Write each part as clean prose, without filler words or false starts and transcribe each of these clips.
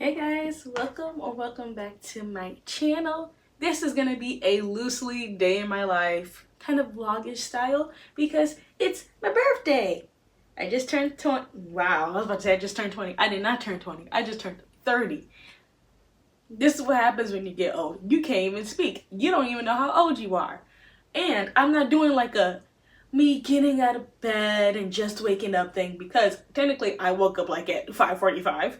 Hey guys, welcome back to my channel. This is gonna be a loosely day in my life, kind of vlogish style, because it's my birthday. I just turned 20. Wow, I was about to say I just turned 20. I did not turn 20. I just turned 30. This is what happens when you get old. You can't even speak. You don't even know how old you are. And I'm not doing like a me getting out of bed and just waking up thing, because technically I woke up like at 5:45.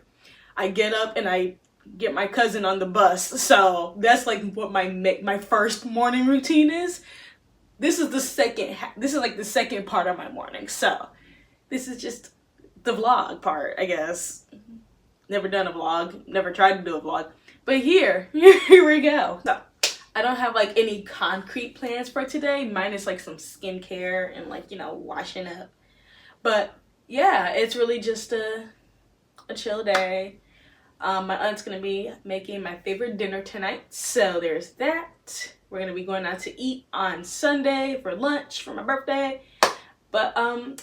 I get up and I get my cousin on the bus. So that's like what my first morning routine is. This is like the second part of my morning. So this is just the vlog part, I guess. Never done a vlog, never tried to do a vlog. But here we go. So I don't have like any concrete plans for today, minus like some skincare and like, washing up. But yeah, it's really just a chill day. My aunt's gonna be making my favorite dinner tonight, so there's that. We're gonna be going out to eat on Sunday for lunch for my birthday. But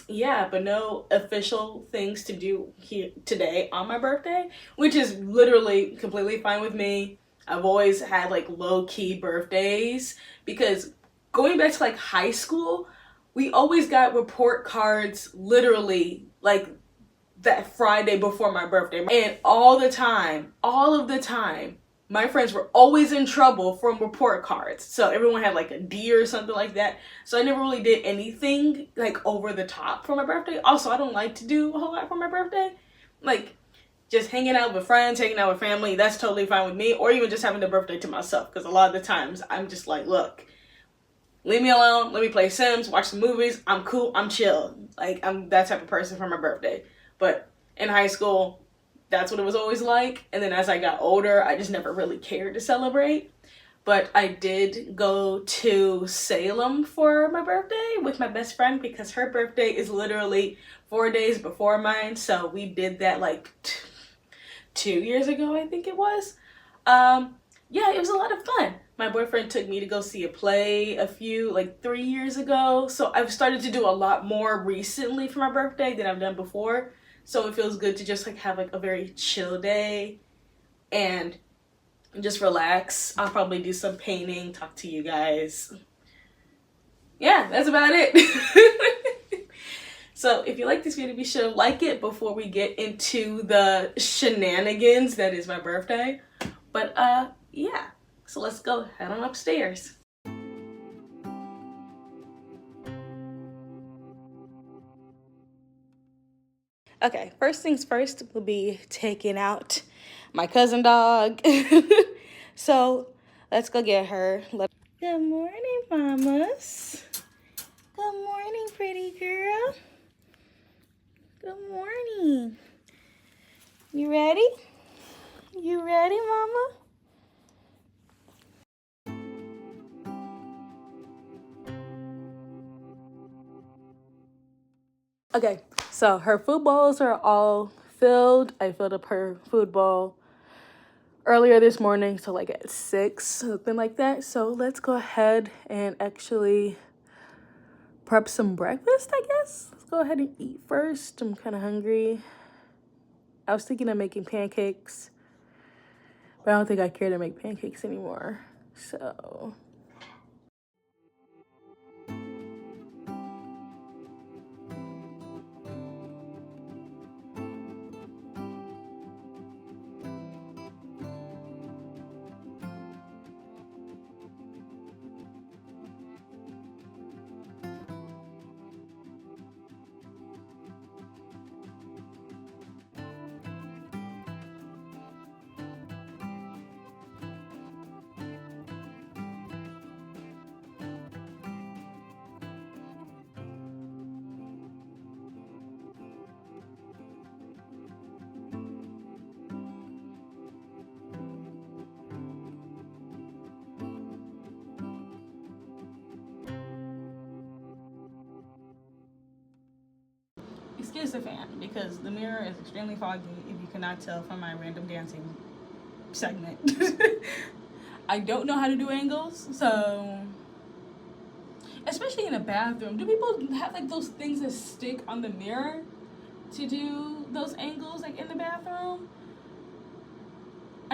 yeah, but no official things to do here today on my birthday, which is literally completely fine with me. I've always had like low-key birthdays, because going back to like high school, we always got report cards literally like that Friday before my birthday. And all of the time, my friends were always in trouble from report cards. So everyone had like a D or something like that. So I never really did anything like over the top for my birthday. Also, I don't like to do a whole lot for my birthday. Like just hanging out with friends, hanging out with family, that's totally fine with me. Or even just having the birthday to myself. Because a lot of the times I'm just like, look, leave me alone. Let me play Sims, watch some movies. I'm cool. I'm chill. Like I'm that type of person for my birthday. But in high school, that's what it was always like. And then as I got older, I just never really cared to celebrate. But I did go to Salem for my birthday with my best friend, because her birthday is literally 4 days before mine. So we did that like 2 years ago, I think it was. Yeah, it was a lot of fun. My boyfriend took me to go see a play like 3 years ago. So I've started to do a lot more recently for my birthday than I've done before. So it feels good to just like have like a very chill day and just relax. I'll probably do some painting, talk to you guys. Yeah, that's about it. So if you like this video, be sure to like it before we get into the shenanigans that is my birthday. But yeah, so let's go head on upstairs. Okay, first things first, we'll be taking out my cousin dog. So let's go get her. Good morning, mamas. Good morning, pretty girl. Good morning. You ready? You ready, mama? Okay, so her food bowls are all filled. I filled up her food bowl earlier this morning, so like at 6, something like that. So let's go ahead and actually prep some breakfast, I guess. Let's go ahead and eat first. I'm kind of hungry. I was thinking of making pancakes, but I don't think I care to make pancakes anymore. So excuse the fan, because the mirror is extremely foggy, if you cannot tell from my random dancing segment. I don't know how to do angles, so especially in a bathroom. Do people have like those things that stick on the mirror to do those angles like in the bathroom?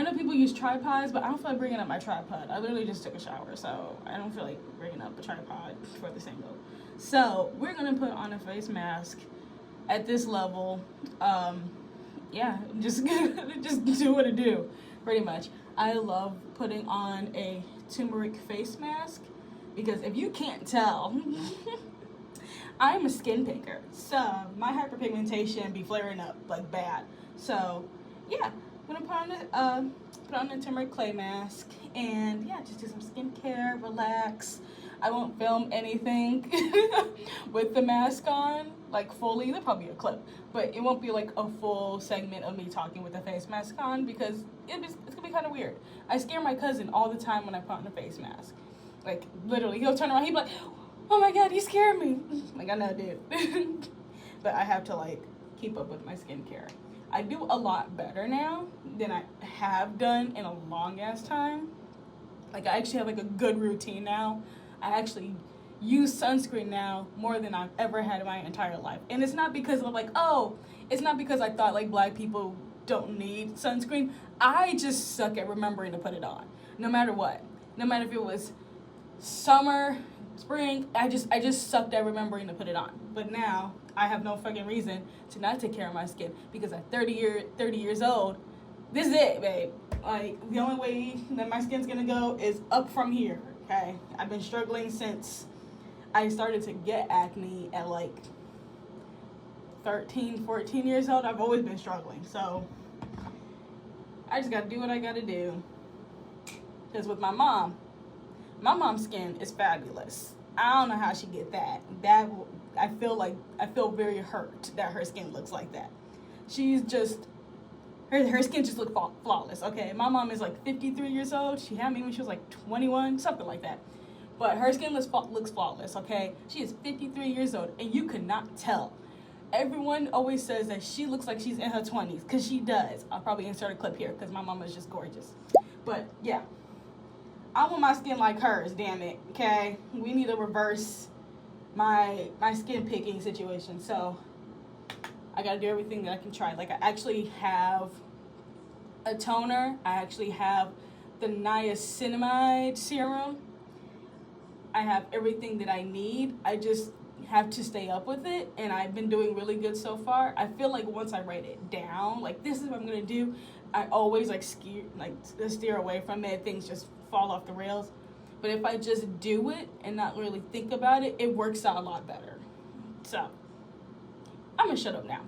I know people use tripods, but I don't feel like bringing up my tripod. I literally just took a shower, so I don't feel like bringing up a tripod for this angle. So we're gonna put on a face mask at this level. Yeah, just do what it do, pretty much. I love putting on a turmeric face mask because if you can't tell, I'm a skin picker, so my hyperpigmentation be flaring up like bad. So yeah, I'm gonna put on a turmeric clay mask and yeah, just do some skincare, relax. I won't film anything with the mask on, like fully. There'll probably be a clip, but it won't be like a full segment of me talking with the face mask on because it's gonna be kind of weird. I scare my cousin all the time when I put on a face mask. Like literally, he'll turn around, he'll be like, "Oh my god, you scared me!" Like I know, dude. But I have to like keep up with my skincare. I do a lot better now than I have done in a long ass time. Like I actually have like a good routine now. I actually use sunscreen now more than I've ever had in my entire life. And it's not because I'm like, oh, it's not because I thought like black people don't need sunscreen. I just suck at remembering to put it on. No matter what. No matter if it was summer, spring, I just sucked at remembering to put it on. But now I have no fucking reason to not take care of my skin because at 30 years old, this is it, babe. Like the only way that my skin's gonna go is up from here. Okay, I've been struggling since I started to get acne at like 13, 14 years old. I've always been struggling. So I just gotta do what I gotta do. Because with my mom's skin is fabulous. I don't know how she get that. I feel very hurt that her skin looks like that. She's just her skin just looks flawless. Okay, my mom is like 53 years old. She had me when she was like 21, something like that. But her skin looks flawless. Okay, she is 53 years old, and you could not tell. Everyone always says that she looks like she's in her 20s, because she does. I'll probably insert a clip here because my mama is just gorgeous. But yeah, I want my skin like hers. Damn it. Okay, we need to reverse my skin picking situation. So I gotta do everything that I can try. Like I actually have a toner. I actually have the niacinamide serum. I have everything that I need. I just have to stay up with it, and I've been doing really good so far. I feel like once I write it down, like this is what I'm gonna do, I always like steer away from it. Things just fall off the rails. But if I just do it and not really think about it, it works out a lot better. So I'm gonna shut up now.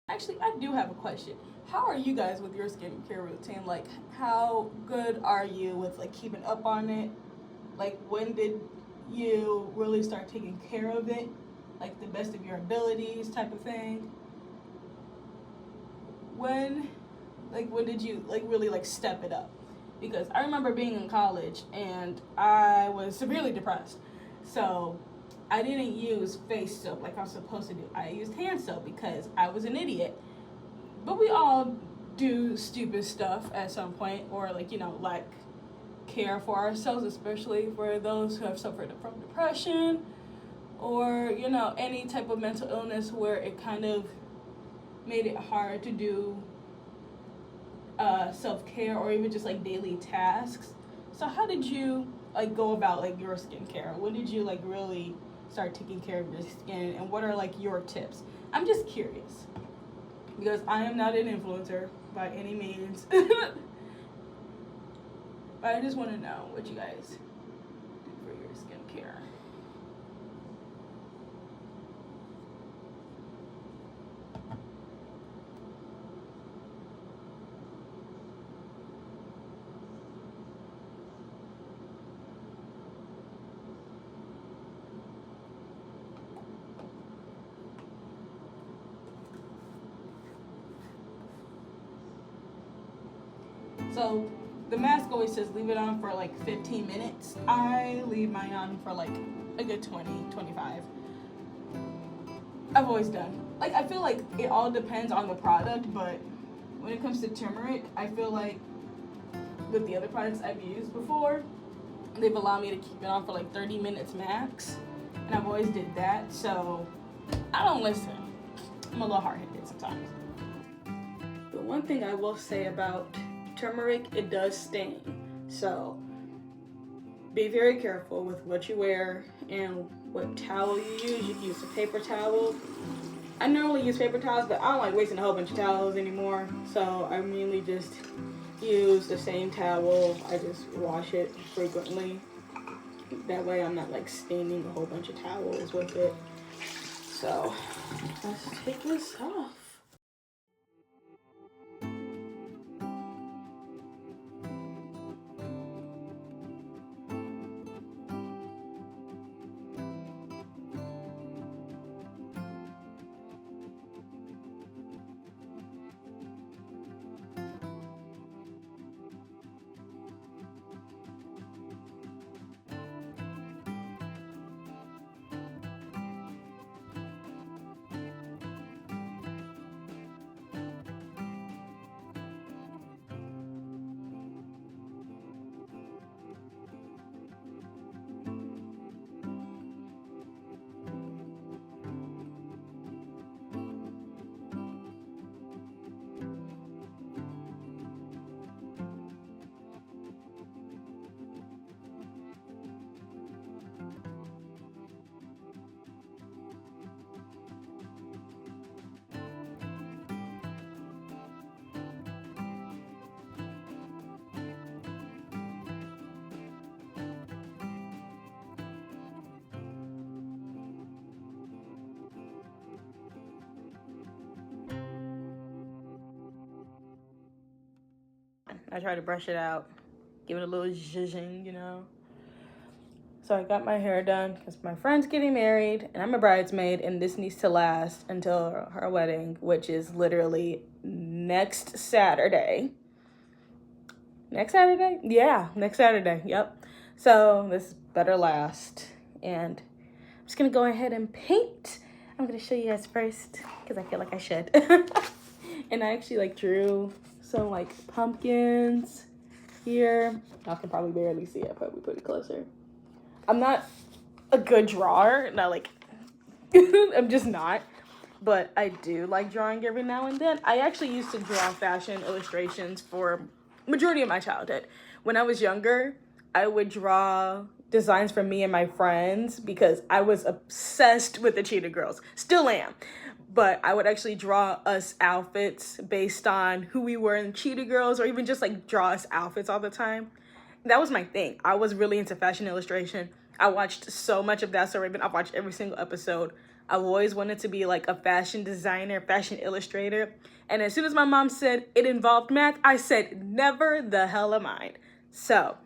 Actually, I do have a question. How are you guys with your skincare routine? Like, how good are you with like keeping up on it? Like, when did you really start taking care of it? Like, the best of your abilities type of thing? When did you like really like step it up? Because I remember being in college and I was severely depressed. So I didn't use face soap like I was supposed to do. I used hand soap because I was an idiot. But we all do stupid stuff at some point, or like, you know, like care for ourselves, especially for those who have suffered from depression or, you know, any type of mental illness where it kind of made it hard to do self-care or even just like daily tasks. So how did you like go about like your skincare? When did you like really start taking care of your skin, and what are like your tips? I'm just curious because I am not an influencer by any means. But I just want to know what you guys do for your skincare. So the mask always says leave it on for like 15 minutes. I leave mine on for like a good 20, 25. I've always done. Like, I feel like it all depends on the product, but when it comes to turmeric, I feel like with the other products I've used before, they've allowed me to keep it on for like 30 minutes max, and I've always did that, so I don't listen. I'm a little hard-headed sometimes. The one thing I will say about turmeric, it does stain, so be very careful with what you wear and what towel you use. You can use a paper towel. I normally use paper towels, but I don't like wasting a whole bunch of towels anymore, so I mainly just use the same towel. I just wash it frequently. That way I'm not like staining a whole bunch of towels with it. So let's take this off. I try to brush it out, give it a little zhuzhing, you know. So I got my hair done because my friend's getting married and I'm a bridesmaid, and this needs to last until her wedding, which is literally next Saturday. Next Saturday? Yeah, next Saturday. Yep. So this better last. And I'm just gonna go ahead and paint. I'm gonna show you guys first because I feel like I should. And I actually like drew some like pumpkins here. Y'all can probably barely see it, but we put it closer. I'm not a good drawer, not like I'm just not, but I do like drawing every now and then. I actually used to draw fashion illustrations for majority of my childhood. When I was younger, I would draw designs for me and my friends because I was obsessed with the Cheetah Girls. Still am. But I would actually draw us outfits based on who we were in Cheetah Girls, or even just like draw us outfits all the time. That was my thing. I was really into fashion illustration. I watched so much of That's So Raven. I've watched every single episode. I've always wanted to be like a fashion designer, fashion illustrator. And as soon as my mom said it involved math, I said, never the hell am I. So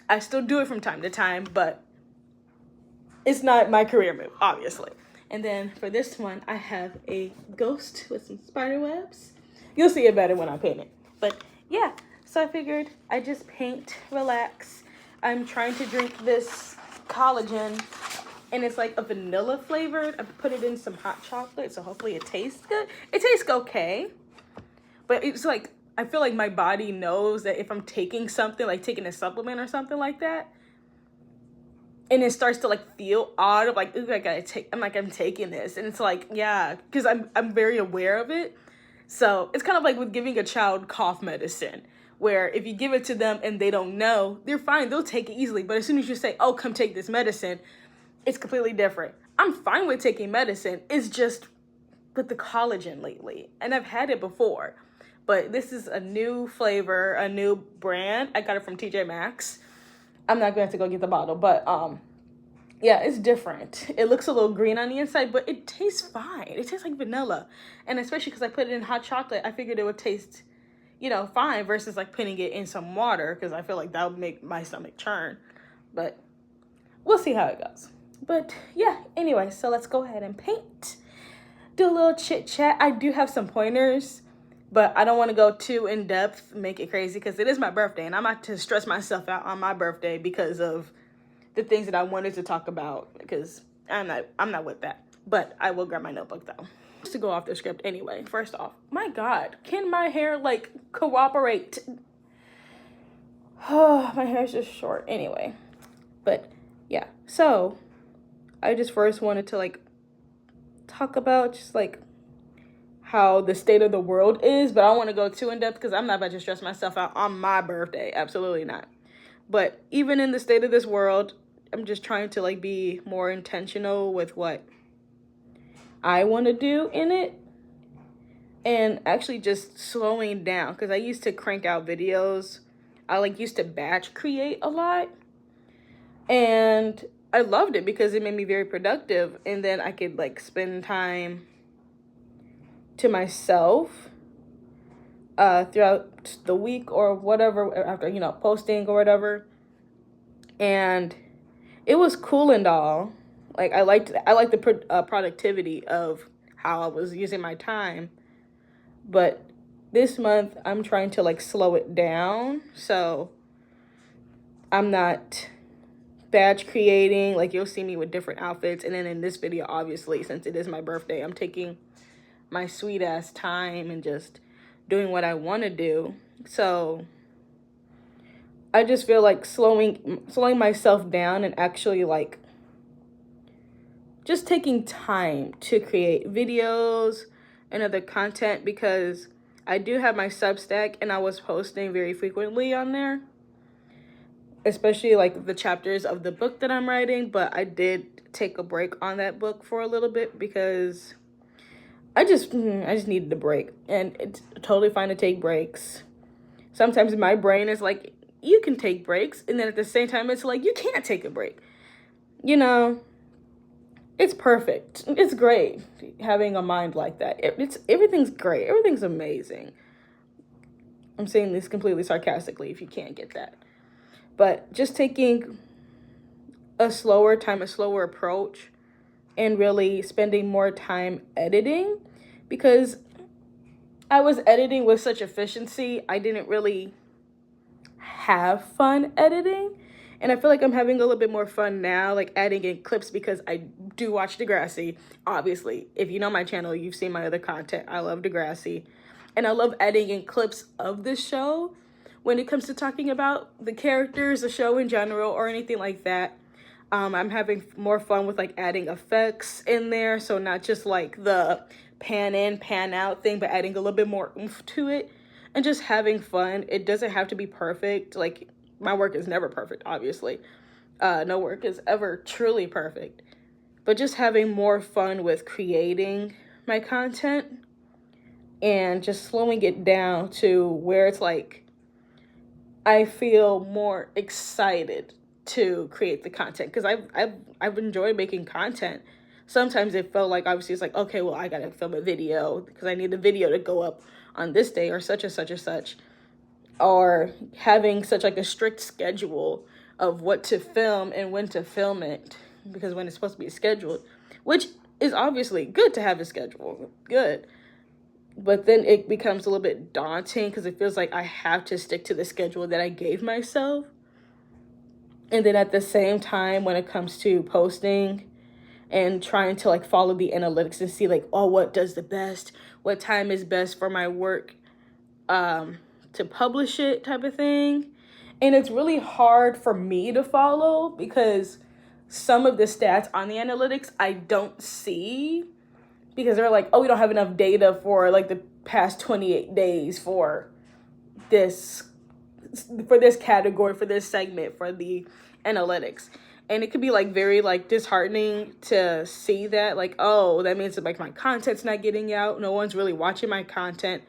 I still do it from time to time, but it's not my career move, obviously. And then for this one, I have a ghost with some spider webs. You'll see it better when I paint it. But yeah, so I figured I just paint, relax. I'm trying to drink this collagen, and it's like a vanilla flavored. I put it in some hot chocolate, so hopefully it tastes good. It tastes okay, but it's like, I feel like my body knows that if I'm taking something, like taking a supplement or something like that, and it starts to like feel odd of like, ooh, I gotta take, I'm taking this. And it's like, yeah, because I'm very aware of it. So it's kind of like with giving a child cough medicine, where if you give it to them and they don't know, they're fine, they'll take it easily. But as soon as you say, oh, come take this medicine, it's completely different. I'm fine with taking medicine. It's just with the collagen lately. And I've had it before, but this is a new flavor, a new brand. I got it from TJ Maxx. I'm not going to go get the bottle, but yeah, it's different. It looks a little green on the inside, but it tastes fine. It tastes like vanilla. And especially because I put it in hot chocolate, I figured it would taste, you know, fine versus like putting it in some water, because I feel like that would make my stomach churn. But we'll see how it goes. But yeah, anyway, so let's go ahead and paint. Do a little chit chat. I do have some pointers but I don't want to go too in depth, make it crazy, because it is my birthday and I'm not to stress myself out on my birthday because of the things that I wanted to talk about, because I'm not with that. But I will grab my notebook though. Just to go off the script anyway. First off, my God, can my hair like cooperate? Oh, my hair's just short anyway. But yeah, so I just first wanted to like talk about just like how the state of the world is, but I don't want to go too in depth because I'm not about to stress myself out on my birthday. Absolutely not. But even in the state of this world, I'm just trying to like be more intentional with what I want to do in it, and actually just slowing down, because I used to crank out videos. I like used to batch create a lot, and I loved it because it made me very productive, and then I could like spend time to myself throughout the week or whatever, after, you know, posting or whatever. And it was cool and all. Like I liked the productivity of how I was using my time. But this month I'm trying to like slow it down, so I'm not batch creating. Like you'll see me with different outfits, and then in this video, obviously, since it is my birthday, I'm taking my sweet ass time and just doing what I want to do. So I just feel like slowing myself down and actually like just taking time to create videos and other content, because I do have my Substack and I was posting very frequently on there, especially like the chapters of the book that I'm writing. But I did take a break on that book for a little bit because I just needed a break, and it's totally fine to take breaks. Sometimes my brain is like, you can take breaks, and then at the same time it's like, you can't take a break. You know, it's perfect. It's great having a mind like that. Everything's great. Everything's amazing. I'm saying this completely sarcastically if you can't get that. But just taking a slower approach, and really spending more time editing, because I was editing with such efficiency, I didn't really have fun editing. And I feel like I'm having a little bit more fun now, like adding in clips, because I do watch Degrassi. Obviously, if you know my channel, you've seen my other content. I love Degrassi. And I love adding in clips of the show when it comes to talking about the characters, the show in general, or anything like that. I'm having more fun with like adding effects in there. So not just like the pan in, pan out thing, but adding a little bit more oomph to it and just having fun. It doesn't have to be perfect. Like my work is never perfect, obviously. No work is ever truly perfect. But just having more fun with creating my content and just slowing it down to where it's like I feel more excited to create the content, because I've enjoyed making content. Sometimes it felt like, obviously it's like, okay, well, I gotta film a video because I need the video to go up on this day or such and such and such, or having such like a strict schedule of what to film and when to film it, because when it's supposed to be scheduled, which is obviously good to have a schedule, good. But then it becomes a little bit daunting because it feels like I have to stick to the schedule that I gave myself. And then at the same time, when it comes to posting and trying to like follow the analytics and see like, oh, what does the best, what time is best for my work to publish it, type of thing. And it's really hard for me to follow because some of the stats on the analytics I don't see, because they're like, oh, we don't have enough data for like the past 28 days for this category, for this segment, for the analytics. And it could be like very like disheartening to see that, like, oh, that means that like my content's not getting out, no one's really watching my content,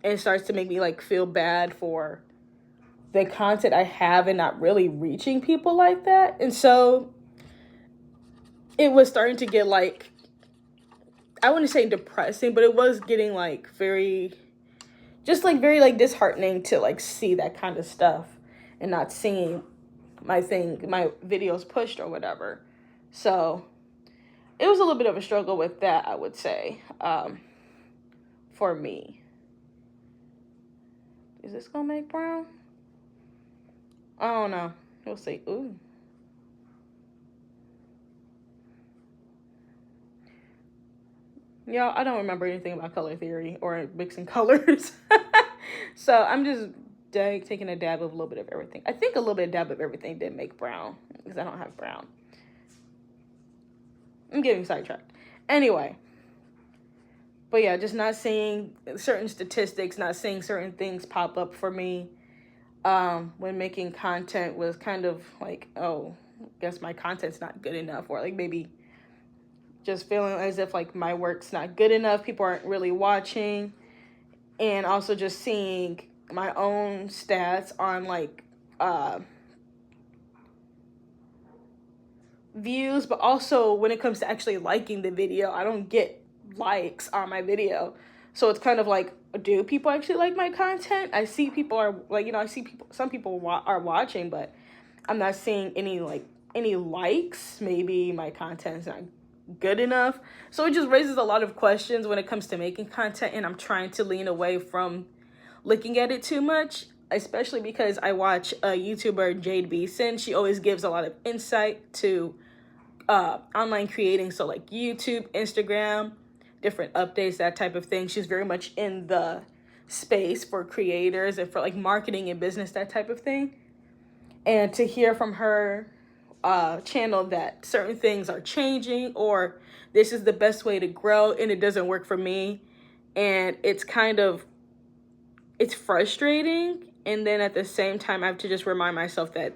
and it starts to make me like feel bad for the content I have and not really reaching people like that. And so it was starting to get like, I wouldn't say depressing, but it was getting like very disheartening to like see that kind of stuff and not seeing my videos pushed or whatever. So it was a little bit of a struggle with that, I would say, for me. Is this gonna make brown? I don't know. We'll see. Ooh. Y'all, I don't remember anything about color theory or mixing colors. So I'm just taking a dab of a little bit of everything. I think a little bit of dab of everything did make brown because I don't have brown. I'm getting sidetracked. Anyway. But yeah, just not seeing certain statistics, not seeing certain things pop up for me when making content was kind of like, oh, I guess my content's not good enough, or like maybe just feeling as if like my work's not good enough, people aren't really watching, and also just seeing my own stats on like views, but also when it comes to actually liking the video, I don't get likes on my video. So it's kind of like, do people actually like my content? I see people are like, I see people, some people are watching, but I'm not seeing any likes. Maybe my content's not good enough. So it just raises a lot of questions when it comes to making content, and I'm trying to lean away from looking at it too much, especially because I watch a YouTuber, Jade Beeson. She always gives a lot of insight to online creating, so like YouTube, Instagram, different updates, that type of thing. She's very much in the space for creators and for like marketing and business, that type of thing. And to hear from her channel that certain things are changing, or this is the best way to grow and it doesn't work for me, and it's frustrating. And then at the same time, I have to just remind myself that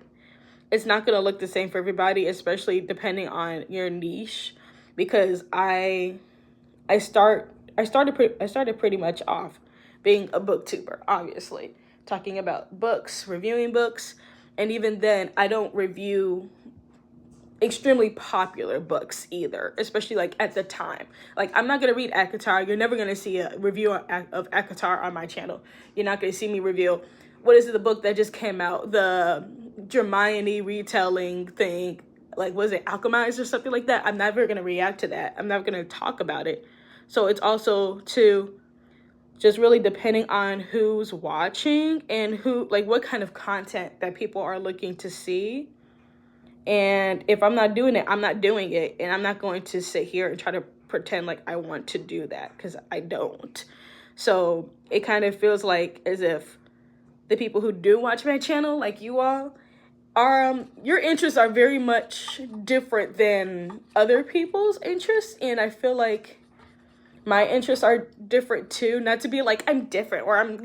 it's not going to look the same for everybody, especially depending on your niche, because I started pretty much off being a booktuber, obviously, talking about books, reviewing books, and even then I don't review extremely popular books either, especially like at the time. Like, I'm not going to read ACOTAR. You're never going to see a review of ACOTAR on my channel. You're not going to see me review, what is it, the book that just came out, the Hermione retelling thing, like, was it Alchemized or something like that? I'm never going to react to that. I'm not going to talk about it. So it's also to just really depending on who's watching and who, like, what kind of content that people are looking to see. And if I'm not doing it, I'm not doing it. And I'm not going to sit here and try to pretend like I want to do that, because I don't. So it kind of feels like as if the people who do watch my channel, like you all, are your interests are very much different than other people's interests. And I feel like my interests are different too. Not to be like I'm different or I'm,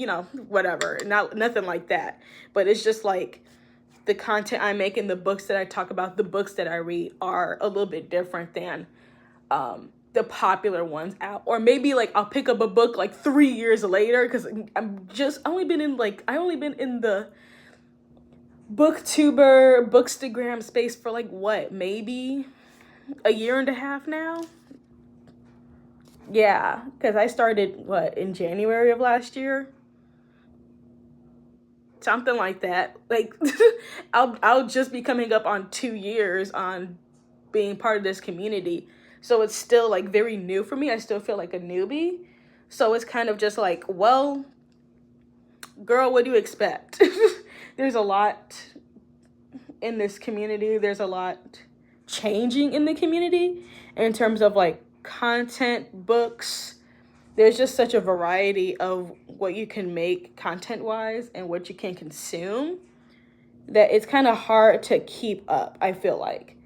whatever. Nothing like that. But it's just like the content I make and the books that I talk about, the books that I read are a little bit different than the popular ones out. Or maybe like I'll pick up a book like 3 years later, because I only been in the booktuber, bookstagram space for like what, maybe a year and a half now. Yeah, because I started in January of last year. Something like that. Like, I'll just be coming up on 2 years on being part of this community. So it's still like very new for me. I still feel like a newbie. So it's kind of just like, well, girl, what do you expect? There's a lot in this community. There's a lot changing in the community in terms of like content, books. There's just such a variety of what you can make content-wise and what you can consume that it's kind of hard to keep up, I feel like.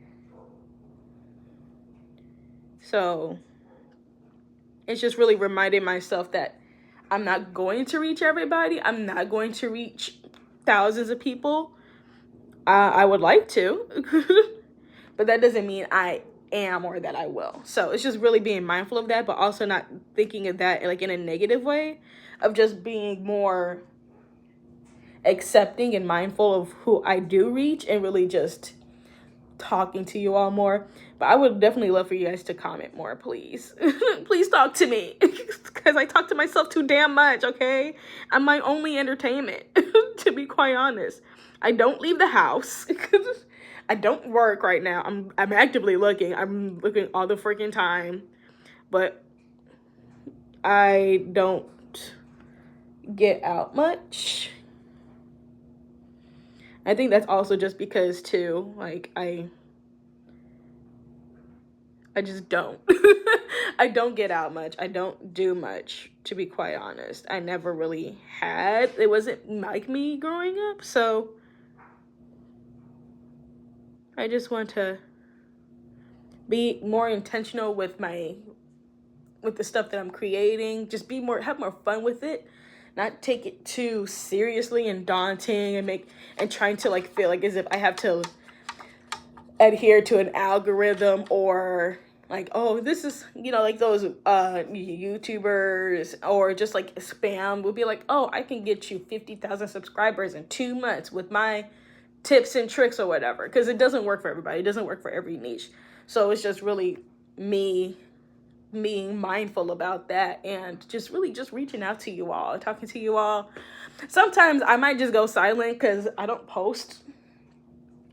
So it's just really reminding myself that I'm not going to reach everybody. I'm not going to reach thousands of people. I would like to, but that doesn't mean I am or that I will. So it's just really being mindful of that, but also not thinking of that like in a negative way, of just being more accepting and mindful of who I do reach and really just talking to you all more. But I would definitely love for you guys to comment more, please. Please talk to me, because I talk to myself too damn much, okay? I'm my only entertainment, to be quite honest. I don't leave the house. I don't work right now. I'm actively looking. I'm looking all the freaking time. But I don't, get out much. I think that's also just because too, like I just don't. I don't get out much. I don't do much, to be quite honest. I never really had. It wasn't like me growing up, so I just want to be more intentional with the stuff that I'm creating. Just have more fun with it. Not take it too seriously and daunting and trying to like feel like as if I have to adhere to an algorithm or like, oh, this is, like those YouTubers or just like spam would be like, oh, I can get you 50,000 subscribers in 2 months with my tips and tricks or whatever, because it doesn't work for everybody. It doesn't work for every niche. So it's just really me being mindful about that and just really just reaching out to you all, talking to you all. Sometimes I might just go silent because I don't post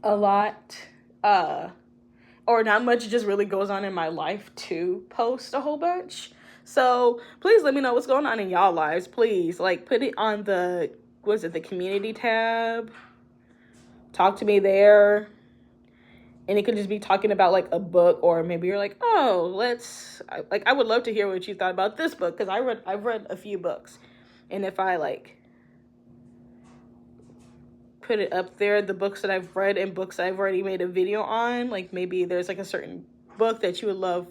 a lot, or not much just really goes on in my life to post a whole bunch. So please let me know what's going on in y'all lives. Please, like, put it on the community tab. Talk to me there. And it could just be talking about like a book, or maybe you're like, oh, I would love to hear what you thought about this book, because I've read a few books, and if I like put it up there, the books that I've read and books I've already made a video on, like maybe there's like a certain book that you would love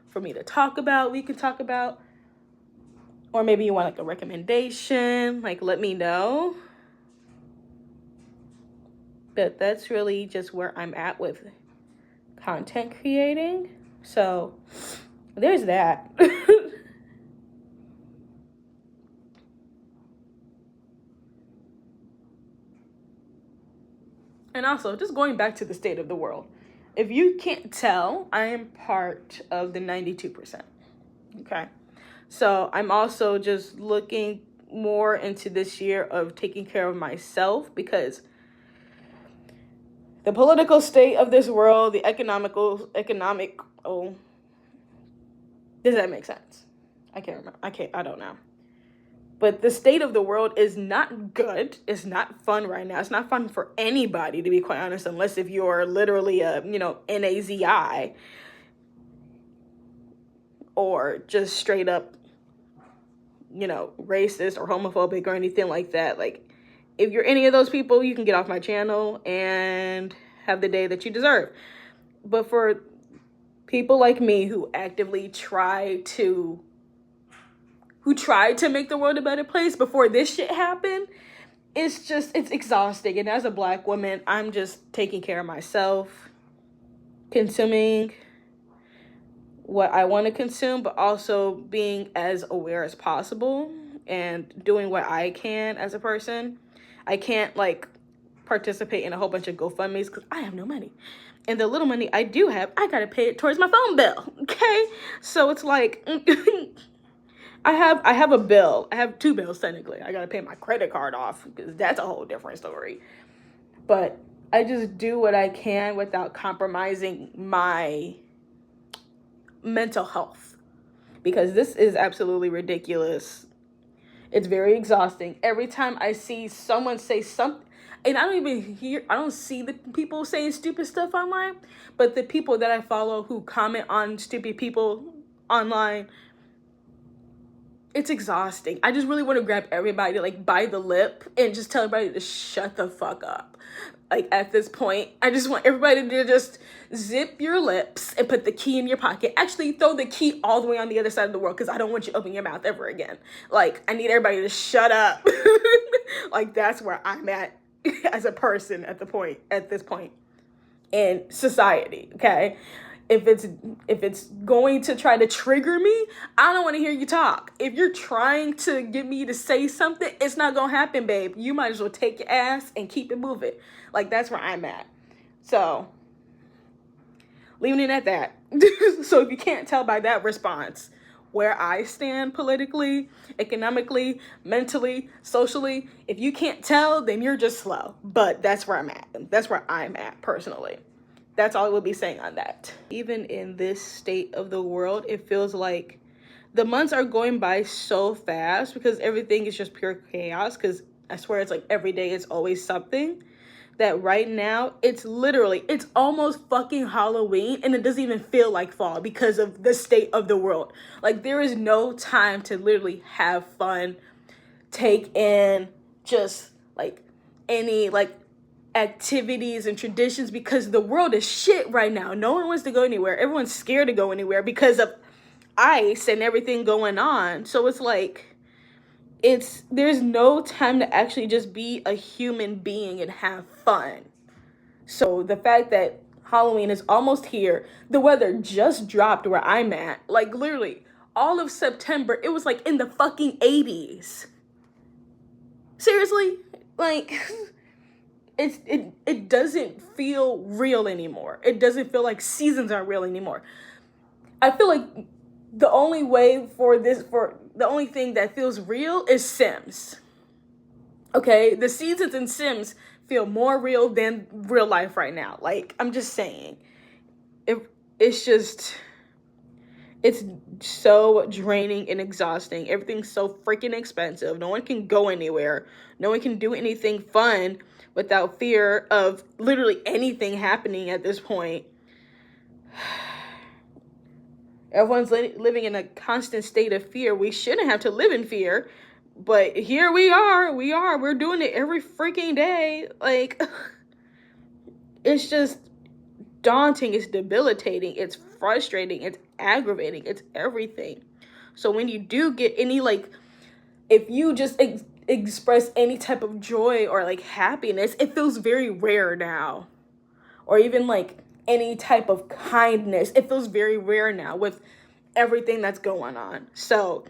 for me to talk about, we could talk about, or maybe you want like a recommendation, like let me know. But that's really just where I'm at with content creating. So there's that. And also, just going back to the state of the world. If you can't tell, I am part of the 92%. Okay. So I'm also just looking more into this year of taking care of myself, because the political state of this world, the economic, does that make sense? I can't remember. I don't know. But the state of the world is not good. It's not fun right now. It's not fun for anybody, to be quite honest, unless if you're literally a, NAZI, or just straight up, racist or homophobic or anything like that. Like, if you're any of those people, you can get off my channel and have the day that you deserve. But for people like me who actively tried to make the world a better place before this shit happened, it's exhausting. And as a Black woman, I'm just taking care of myself, consuming what I want to consume, but also being as aware as possible and doing what I can as a person. I can't like participate in a whole bunch of GoFundMes because I have no money. And the little money I do have, I gotta pay it towards my phone bill. Okay? So it's like I have a bill. I have 2 bills technically. I gotta pay my credit card off, because that's a whole different story. But I just do what I can without compromising my mental health, because this is absolutely ridiculous. It's very exhausting. Every time I see someone say something, and I don't see the people saying stupid stuff online, but the people that I follow who comment on stupid people online, it's exhausting. I just really want to grab everybody like by the lip and just tell everybody to shut the fuck up. Like, at this point, I just want everybody to just zip your lips and put the key in your pocket. Actually, throw the key all the way on the other side of the world, because I don't want you to open your mouth ever again. Like, I need everybody to shut up. Like, that's where I'm at as a person at this point in society, okay? If it's going to try to trigger me, I don't want to hear you talk. If you're trying to get me to say something, it's not gonna happen, babe. You might as well take your ass and keep it moving. Like, that's where I'm at. So, leaving it at that. So if you can't tell by that response where I stand politically, economically, mentally, socially, if you can't tell, then you're just slow. But that's where I'm at. That's where I'm at personally. That's all I will be saying on that. Even in this state of the world, it feels like the months are going by so fast because everything is just pure chaos, because I swear it's like every day it's always something, that right now it's almost fucking Halloween and it doesn't even feel like fall because of the state of the world. Like, there is no time to literally have fun, take in just like any like activities and traditions, because the world is shit right now. No one wants to go anywhere. Everyone's scared to go anywhere because of ice and everything going on. So it's like, there's no time to actually just be a human being and have fun. So the fact that Halloween is almost here, the weather just dropped where I'm at. Like, literally all of September it was like in the fucking 80s. Seriously, like, it doesn't feel real anymore. It doesn't feel like seasons are real anymore. I feel like the only thing that feels real is Sims. Okay, the seasons in Sims feel more real than real life right now. Like, I'm just saying, it's so draining and exhausting. Everything's so freaking expensive. No one can go anywhere. No one can do anything fun without fear of literally anything happening at this point. Everyone's living in a constant state of fear. We shouldn't have to live in fear, but here we are. We're doing it every freaking day. Like, it's just daunting. It's debilitating. It's frustrating. It's aggravating. It's everything. So when you do get any, like, if you just express any type of joy or like happiness, it feels very rare now. Or even like any type of kindness, it feels very rare now with everything that's going on. So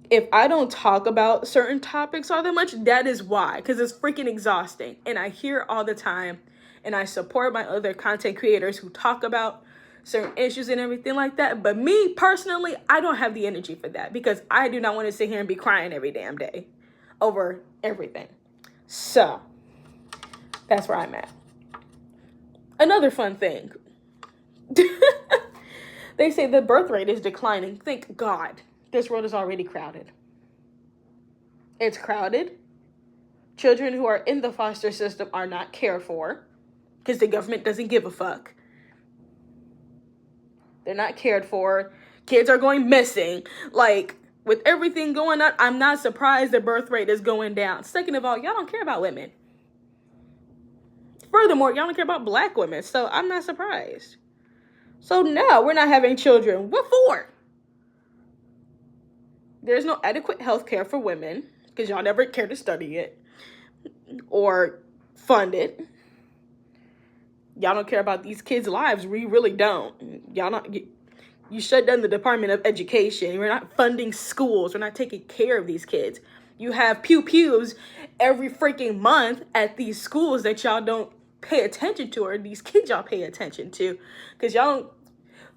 if I don't talk about certain topics all that much, that is why, because it's freaking exhausting. And I hear all the time, and I support my other content creators who talk about certain issues and everything like that. But me personally, I don't have the energy for that, because I do not want to sit here and be crying every damn day over everything. So that's where I'm at. Another fun thing. They say the birth rate is declining. Thank God. This world is already crowded. It's crowded. Children who are in the foster system are not cared for because the government doesn't give a fuck. They're not cared for. Kids are going missing. Like, with everything going on, I'm not surprised the birth rate is going down. Second of all, y'all don't care about women. Furthermore, y'all don't care about black women, so I'm not surprised. So no, we're not having children. What for? There's no adequate health care for women because y'all never care to study it or fund it. Y'all don't care about these kids' lives. We really don't. You shut down the Department of Education. We're not funding schools. We're not taking care of these kids. You have pew-pews every freaking month at these schools that y'all don't pay attention to, or these kids y'all pay attention to, because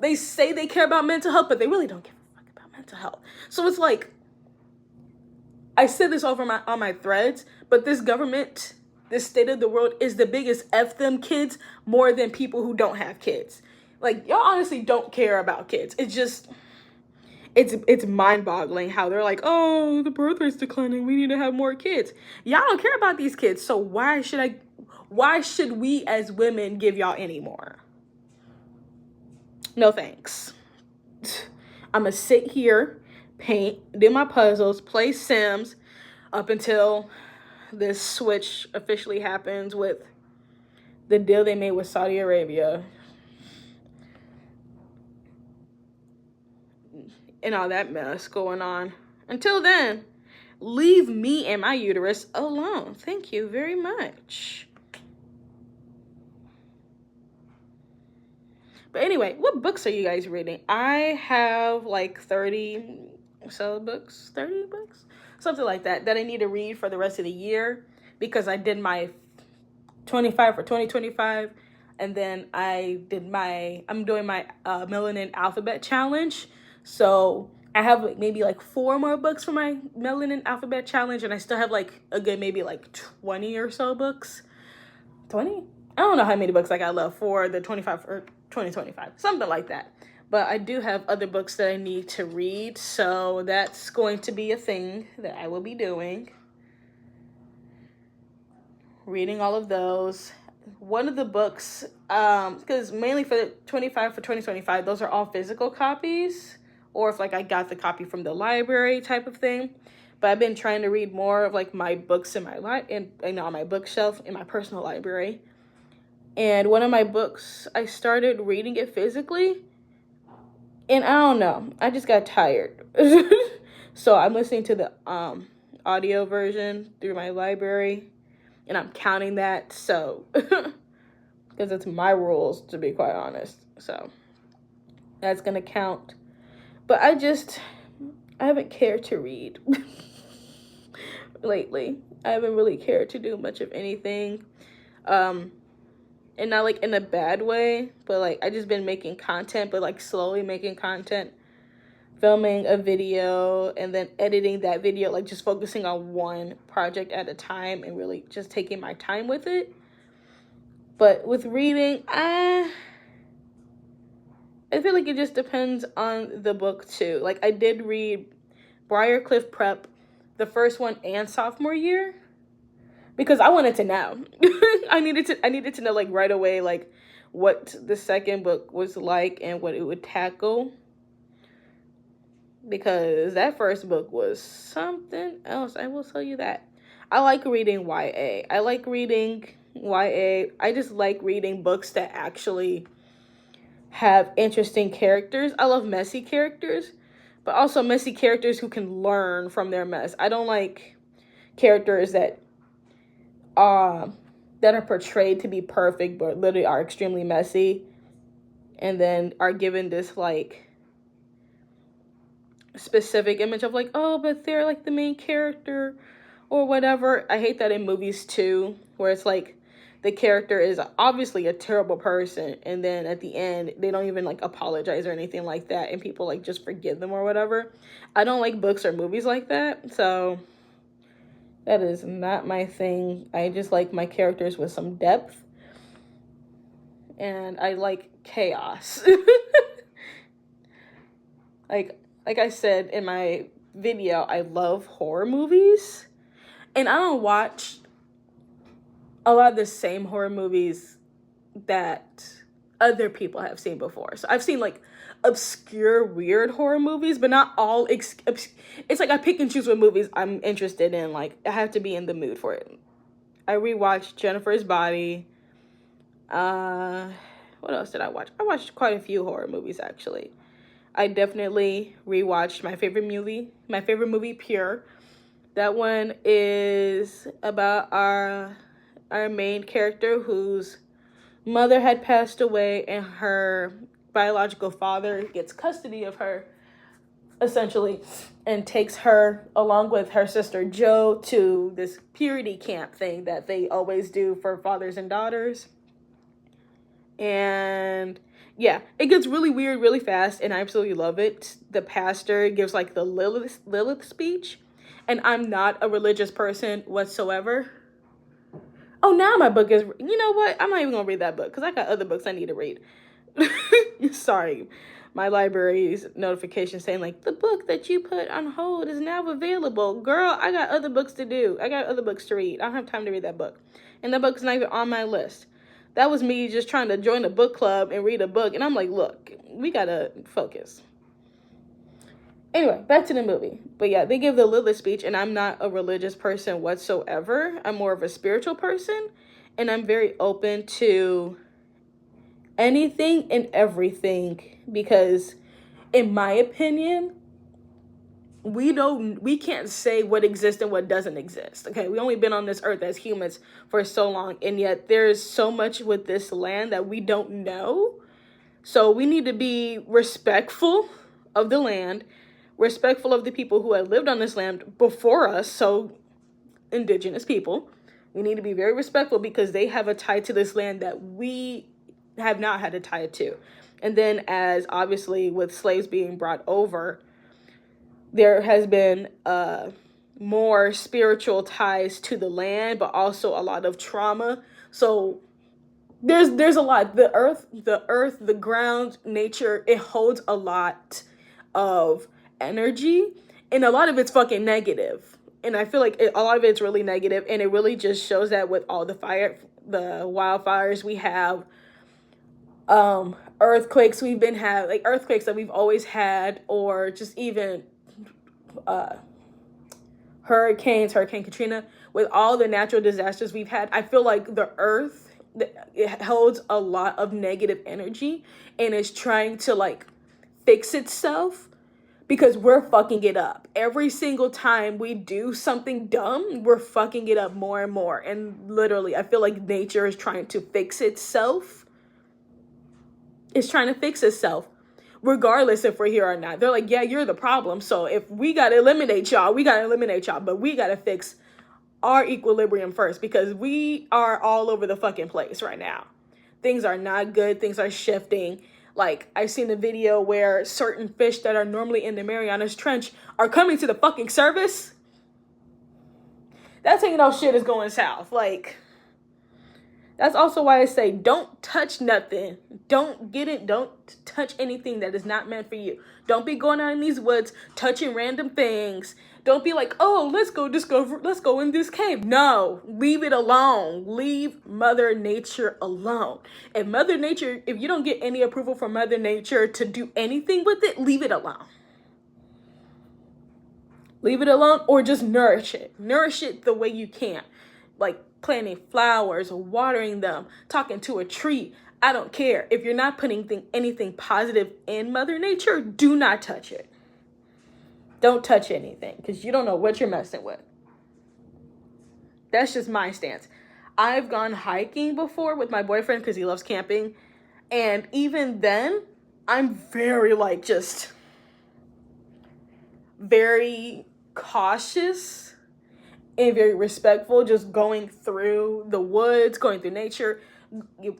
they say they care about mental health, but they really don't give a fuck about mental health. So it's like, I said this on my threads, but this government, this state of the world is the biggest F them kids more than people who don't have kids. Like, y'all honestly don't care about kids. It's just, it's mind-boggling how they're like, oh, the birth rate's declining, we need to have more kids. Y'all don't care about these kids, so why should we as women give y'all any more? No thanks. I'm gonna sit here, paint, do my puzzles, play Sims up until this switch officially happens with the deal they made with Saudi Arabia and all that mess going on. Until then, leave me and my uterus alone. Thank you very much. But anyway, what books are you guys reading? I have like 30 books, something like that I need to read for the rest of the year, because I did my 25 for 2025, and then I'm doing my Melanin Alphabet Challenge. So I have maybe like 4 more books for my Melanin Alphabet Challenge, and I still have like a good maybe like 20 or so books. 20? I don't know how many books I got left for the 25 or 2025, something like that. But I do have other books that I need to read, so that's going to be a thing that I will be doing. Reading all of those. One of the books, because mainly for 2025, those are all physical copies, or if like I got the copy from the library type of thing. But I've been trying to read more of like my books in my on my bookshelf in my personal library. And one of my books, I started reading it physically, and I don't know, I just got tired. So I'm listening to the audio version through my library, and I'm counting that, so because it's my rules, to be quite honest. So that's gonna count. But I haven't cared to read lately. I haven't really cared to do much of anything. And not like in a bad way, but like I just been making content, but like slowly making content, filming a video and then editing that video, like just focusing on one project at a time and really just taking my time with it. But with reading, I feel like it just depends on the book too. Like I did read Briarcliff Prep, the first one and sophomore year, because I wanted to know. I needed to know like right away, like what the second book was like and what it would tackle. Because that first book was something else, I will tell you that. I like reading YA. I just like reading books that actually have interesting characters. I love messy characters, but also messy characters who can learn from their mess. I don't like characters that are portrayed to be perfect but literally are extremely messy and then are given this like specific image of like, oh, but they're like the main character or whatever. I hate that in movies too, where it's like the character is obviously a terrible person and then at the end they don't even like apologize or anything like that and people like just forgive them or whatever. I don't like books or movies like that, so that is not my thing. I just like my characters with some depth. And I like chaos. Like I said in my video, I love horror movies. And I don't watch a lot of the same horror movies that other people have seen before. So I've seen like obscure, weird horror movies, but not all. It's like I pick and choose what movies I'm interested in. Like I have to be in the mood for it. I rewatched Jennifer's Body. What else did I watch? I watched quite a few horror movies actually. I definitely rewatched my favorite movie, Pure. That one is about our main character whose mother had passed away and her biological father gets custody of her, essentially, and takes her along with her sister Jo to this purity camp thing that they always do for fathers and daughters. And yeah, it gets really weird really fast, and I absolutely love it. The pastor gives like the Lilith speech, and I'm not a religious person whatsoever. Oh, now my book is, you know what? I'm not even going to read that book because I got other books I need to read. Sorry. My library's notification saying like, the book that you put on hold is now available. Girl, I got other books to do. I got other books to read. I don't have time to read that book. And that book's not even on my list. That was me just trying to join a book club and read a book. And I'm like, look, we got to focus. Anyway, back to the movie. But yeah, they give the Lilith speech, and I'm not a religious person whatsoever. I'm more of a spiritual person, and I'm very open to anything and everything because, in my opinion, we can't say what exists and what doesn't exist. Okay, we only been on this earth as humans for so long, and yet there's so much with this land that we don't know. So we need to be respectful of the land, respectful of the people who have lived on this land before us, so indigenous people. We need to be very respectful because they have a tie to this land that we have not had a tie to. And then as obviously with slaves being brought over, there has been more spiritual ties to the land, but also a lot of trauma. So there's a lot. The ground, nature, it holds a lot of energy, and a lot of it's fucking negative. And I feel like a lot of it's really negative, and it really just shows that with all the wildfires we have, earthquakes we've been had, like earthquakes that we've always had, or just even Hurricane Katrina, with all the natural disasters we've had. I feel like the earth, it holds a lot of negative energy, and is trying to like fix itself, because we're fucking it up. Every single time we do something dumb, we're fucking it up more and more. And literally, I feel like nature is trying to fix itself. It's trying to fix itself, regardless if we're here or not. They're like, yeah, you're the problem. So if we got to eliminate y'all, we got to eliminate y'all. But we got to fix our equilibrium first, because we are all over the fucking place right now. Things are not good. Things are shifting. Like, I've seen a video where certain fish that are normally in the Marianas Trench are coming to the fucking surface. That's how you know shit is going south. Like, that's also why I say don't touch nothing. Don't touch anything that is not meant for you. Don't be going out in these woods touching random things. Don't be like, oh, let's go in this cave. No, leave it alone. Leave Mother Nature alone. If you don't get any approval from Mother Nature to do anything with it, leave it alone. Leave it alone, or just nourish it. Nourish it the way you can. Like planting flowers, watering them, talking to a tree. I don't care. If you're not putting anything positive in Mother Nature, do not touch it. Don't touch anything, because you don't know what you're messing with. That's just my stance. I've gone hiking before with my boyfriend because he loves camping. And even then, I'm very very cautious and very respectful, just going through the woods, going through nature.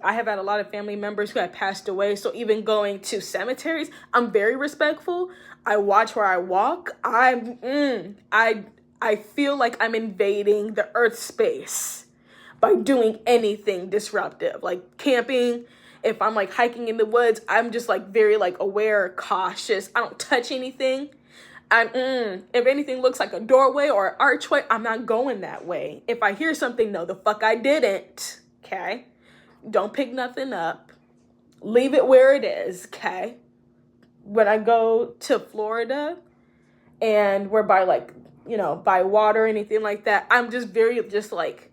I have had a lot of family members who have passed away, so even going to cemeteries, I'm very respectful. I watch where I walk. I feel like I'm invading the earth space by doing anything disruptive, like camping. If I'm like hiking in the woods, I'm just like very like aware, cautious. I don't touch anything. If anything looks like a doorway or an archway, I'm not going that way. If I hear something, no, the fuck I didn't. Okay? Don't pick nothing up. Leave it where it is. Okay? When I go to Florida and we're by by water or anything like that, I'm just very like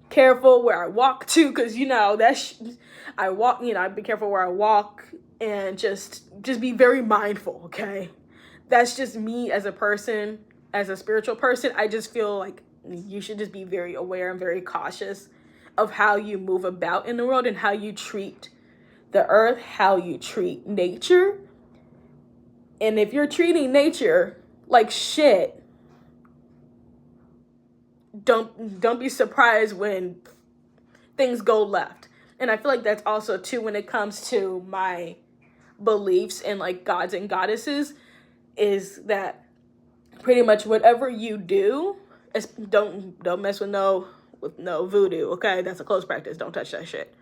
careful where I walk to, because I walk, I be careful where I walk, and just be very mindful. Okay? That's just me as a person, as a spiritual person. I just feel like you should just be very aware and very cautious of how you move about in the world, and how you treat the earth, how you treat nature. And if you're treating nature like shit, don't be surprised when things go left. And I feel like that's also too when it comes to my beliefs in like gods and goddesses, is that pretty much whatever you do, don't mess with no voodoo. Okay, that's a close practice. Don't touch that shit.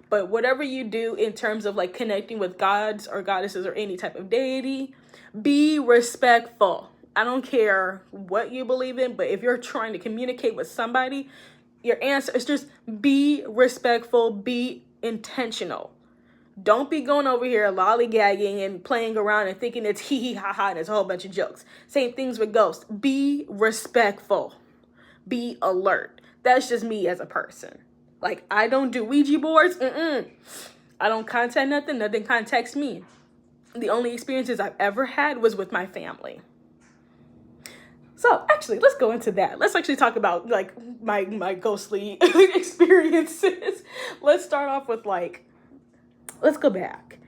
But whatever you do in terms of like connecting with gods or goddesses or any type of deity, be respectful. I don't care what you believe in, but if you're trying to communicate with somebody, your answer is just be respectful, be intentional. Don't be going over here lollygagging and playing around and thinking it's hee hee ha ha and it's a whole bunch of jokes. Same things with ghosts. Be respectful. Be alert. That's just me as a person. Like, I don't do Ouija boards. I don't contact nothing. Nothing contacts me. The only experiences I've ever had was with my family. So actually, let's go into that. Let's actually talk about like my ghostly experiences. Let's start off with let's go back.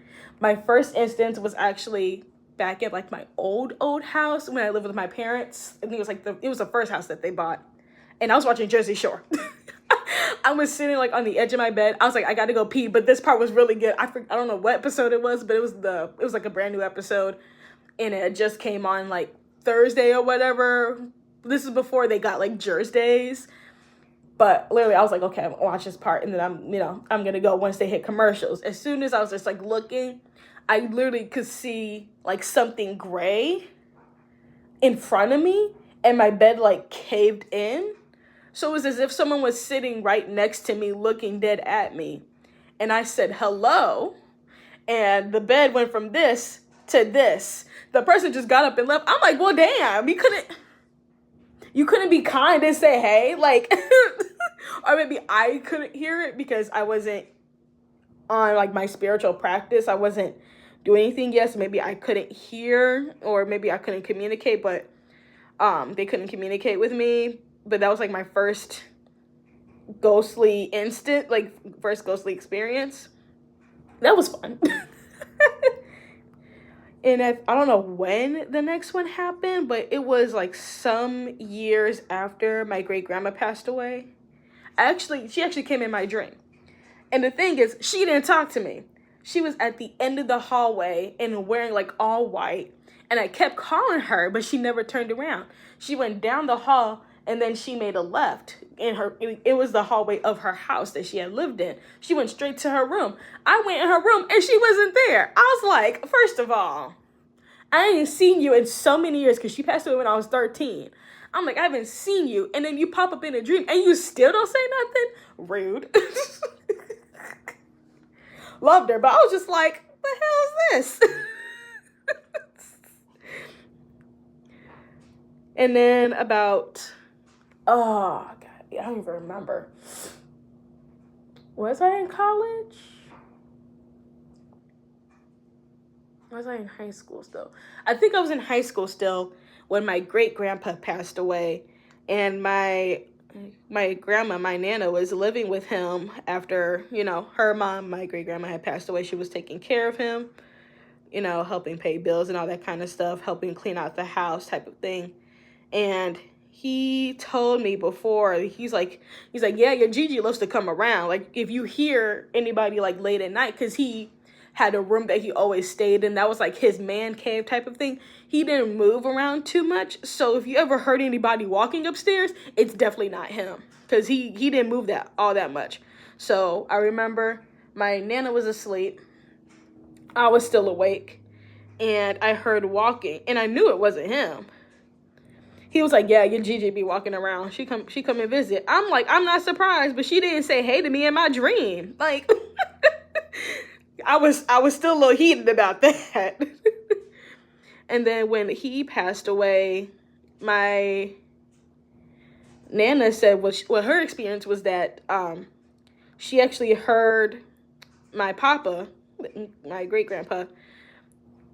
My first instance was actually back at like my old house when I lived with my parents. I think it was the first house that they bought. And I was watching Jersey Shore. I was sitting like on the edge of my bed. I was like, I gotta go pee, but this part was really good. I don't know what episode it was, but it was like a brand new episode, and it just came on like Thursday or whatever. This is before they got like Thursdays. But literally, I was like, okay, I'm gonna watch this part, and then I'm gonna go once they hit commercials. As soon as I was just like looking, I literally could see like something gray in front of me, and my bed like caved in. So it was as if someone was sitting right next to me, looking dead at me. And I said, hello. And the bed went from this to this. The person just got up and left. I'm like, well, damn, you couldn't be kind and say, hey, like, or maybe I couldn't hear it because I wasn't on like my spiritual practice. I wasn't doing anything yet. So maybe I couldn't hear, or maybe I couldn't communicate, but they couldn't communicate with me. But that was like my first ghostly experience. That was fun. And I don't know when the next one happened, but it was like some years after my great grandma passed away. She actually came in my dream. And the thing is, she didn't talk to me. She was at the end of the hallway and wearing like all white. And I kept calling her, but she never turned around. She went down the hall and then she made a left. It was the hallway of her house that she had lived in. She went straight to her room. I went in her room and she wasn't there. I was like, first of all, I ain't seen you in so many years, because she passed away when I was 13. I'm like, I haven't seen you. And then you pop up in a dream and you still don't say nothing? Rude. Loved her, but I was just like, what the hell is this? And then oh, God, I don't even remember. Was I in college? Was I in high school still? I think I was in high school still when my great-grandpa passed away. And my grandma, my Nana, was living with him after, her mom, my great-grandma, had passed away. She was taking care of him, helping pay bills and all that kind of stuff, helping clean out the house type of thing. And he told me before, he's like, yeah, your Gigi loves to come around. Like, if you hear anybody like late at night, because he had a room that he always stayed in. That was like his man cave type of thing. He didn't move around too much. So if you ever heard anybody walking upstairs, it's definitely not him, because he didn't move all that much. So I remember my Nana was asleep. I was still awake, and I heard walking, and I knew it wasn't him. He was like, yeah, your Gigi be walking around. She come and visit. I'm like, I'm not surprised, but she didn't say hey to me in my dream. Like, I was still a little heated about that. And then when he passed away, my Nana said what her experience was that she actually heard my papa, my great-grandpa,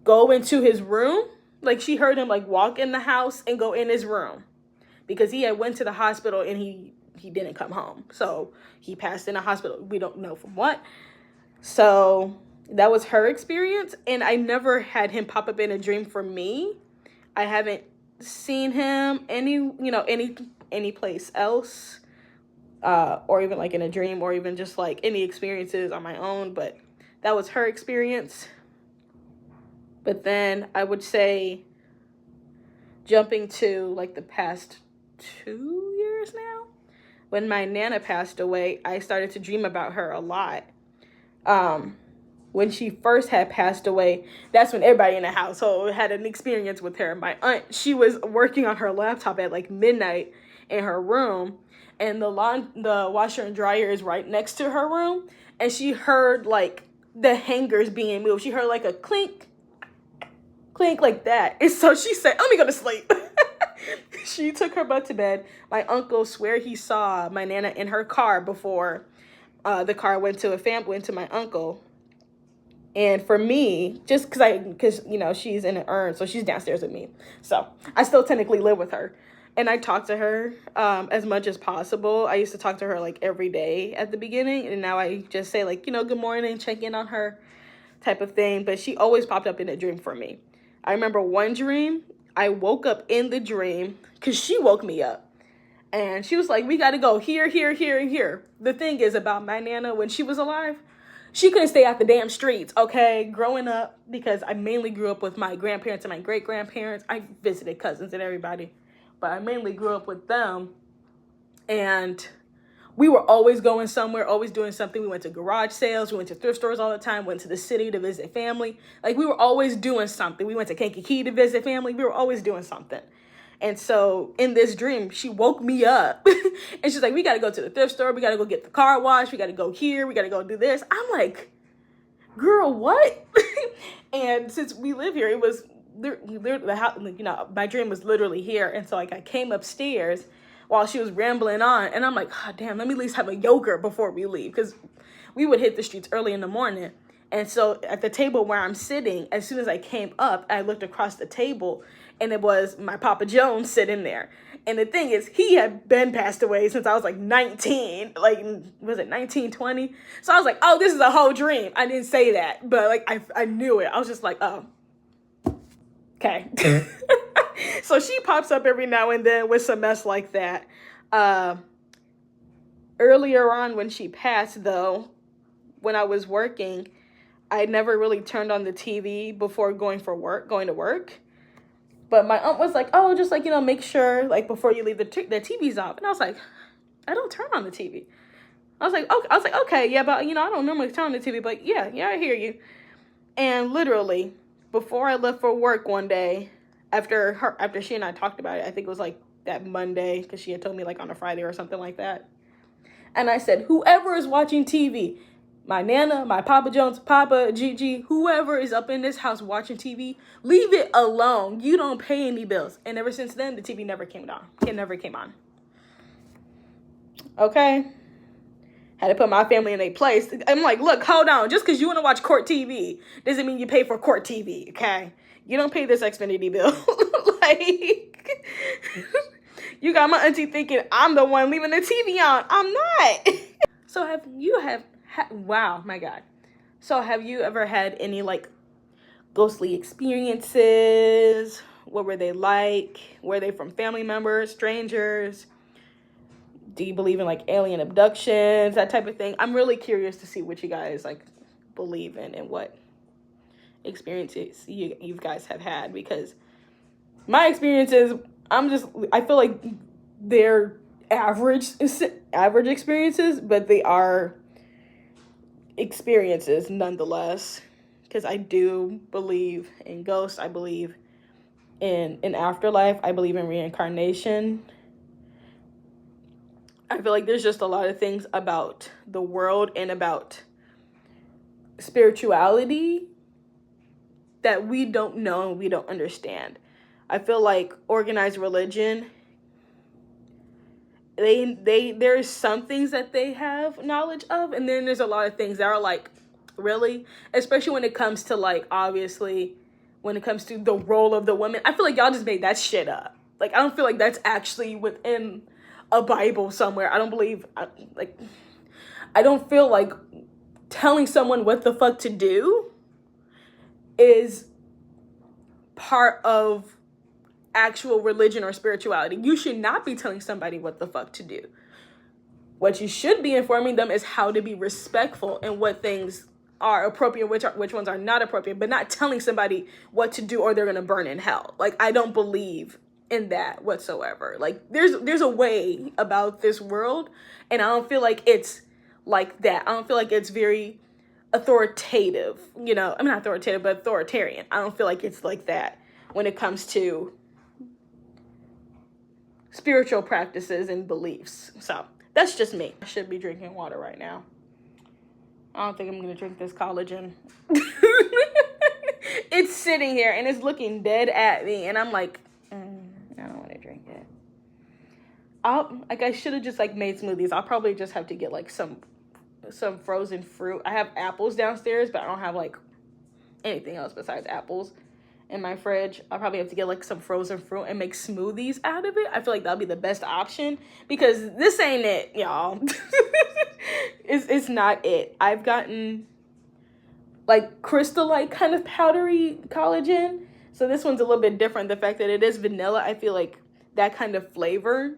go into his room. Like, she heard him like walk in the house and go in his room, because he had went to the hospital and he didn't come home. So he passed in a hospital. We don't know from what. So that was her experience. And I never had him pop up in a dream for me. I haven't seen him any place else, or even like in a dream, or even just like any experiences on my own. But that was her experience. But then I would say, jumping to like the past 2 years now, when my Nana passed away, I started to dream about her a lot. When she first had passed away, that's when everybody in the household had an experience with her. My aunt, she was working on her laptop at like midnight in her room, and the washer and dryer is right next to her room, and she heard like the hangers being moved. She heard like a clink like that. And so she said, let me go to sleep. She took her butt to bed. My uncle swear he saw my Nana in her car before the car went to my uncle. And for me, just because she's in an urn, so she's downstairs with me. So I still technically live with her. And I talk to her as much as possible. I used to talk to her like every day at the beginning. And now I just say like, good morning, check in on her type of thing. But she always popped up in a dream for me. I remember one dream, I woke up in the dream because she woke me up. And she was like, we got to go here, here, here, and here. The thing is about my Nana, when she was alive, she couldn't stay out the damn streets, okay? Growing up, because I mainly grew up with my grandparents and my great-grandparents. I visited cousins and everybody, but I mainly grew up with them. And we were always going somewhere, always doing something. We went to garage sales, we went to thrift stores all the time, went to the city to visit family. Like, we were always doing something. We went to Kankakee to visit family. We were always doing something. And so in this dream, she woke me up and she's like, we got to go to the thrift store. We got to go get the car washed. We got to go here. We got to go do this. I'm like, girl, what? And since we live here, it was the house, you know, my dream was literally here. And so like I came upstairs while she was rambling on, and I'm like, oh, damn, let me at least have a yogurt before we leave, because we would hit the streets early in the morning. And so at the table where I'm sitting, as soon as I came up, I looked across the table, and it was my Papa Jones sitting there. And the thing is, he had been passed away since I was like 19, like, was it 1920? So I was like, oh, this is a whole dream. I didn't say that, but like, I knew it. I was just like, oh, okay. So she pops up every now and then with some mess like that. Earlier on when she passed, though, when I was working, I never really turned on the TV before going to work. But my aunt was like, oh, just like, you know, make sure, like, before you leave, the TV's off. And I was like, I don't turn on the TV. I was like, okay, yeah, but, you know, I don't normally turn on the TV, but yeah, I hear you. And literally, before I left for work one day, after she and I talked about it, I think it was like that Monday, because she had told me like on a Friday or something like that. And I said, whoever is watching TV, my Nana, my Papa Jones, Papa, Gigi, whoever is up in this house watching TV, leave it alone. You don't pay any bills. And ever since then, the TV never came on. It never came on. Okay. Had to put my family in a place. I'm like, look, hold on. Just because you want to watch court TV doesn't mean you pay for court TV, okay? You don't pay this Xfinity bill. Like, you got my auntie thinking I'm the one leaving the TV on. I'm not. So wow, my God. So have you ever had any like ghostly experiences? What were they like? Were they from family members, strangers? Do you believe in like alien abductions, that type of thing? I'm really curious to see what you guys like believe in and what experiences you guys have had, because my experiences, I feel like they're average experiences, but they are experiences nonetheless, because I do believe in ghosts. I believe in an afterlife. I believe in reincarnation. I feel like there's just a lot of things about the world and about spirituality that we don't know and we don't understand. I feel like organized religion, there's some things that they have knowledge of, and then there's a lot of things that are like, really? Especially when it comes to like, obviously, when it comes to the role of the woman. I feel like y'all just made that shit up. Like, I don't feel like that's actually within a Bible somewhere. I don't feel like telling someone what the fuck to do is part of actual religion or spirituality. You should not be telling somebody what the fuck to do. What you should be informing them is how to be respectful and what things are appropriate, which ones are not appropriate, but not telling somebody what to do or they're gonna burn in hell. Like, I don't believe in that whatsoever. Like, there's a way about this world, and I don't feel like it's like that. I don't feel like it's very authoritative, you know. I'm not authoritative, but authoritarian. I don't feel like it's like that when it comes to spiritual practices and beliefs. So that's just me. I should be drinking water right now. I don't think I'm gonna drink this collagen. It's sitting here and it's looking dead at me, and I'm like, I don't want to drink it. I should have just like made smoothies. I'll probably just have to get like some frozen fruit. I have apples downstairs, but I don't have like anything else besides apples in my fridge. I'll probably have to get like some frozen fruit and make smoothies out of it. I feel like that'll be the best option, because this ain't it, y'all. It's not it. I've gotten like crystal-like kind of powdery collagen. So this one's a little bit different. The fact that it is vanilla, I feel like that kind of flavor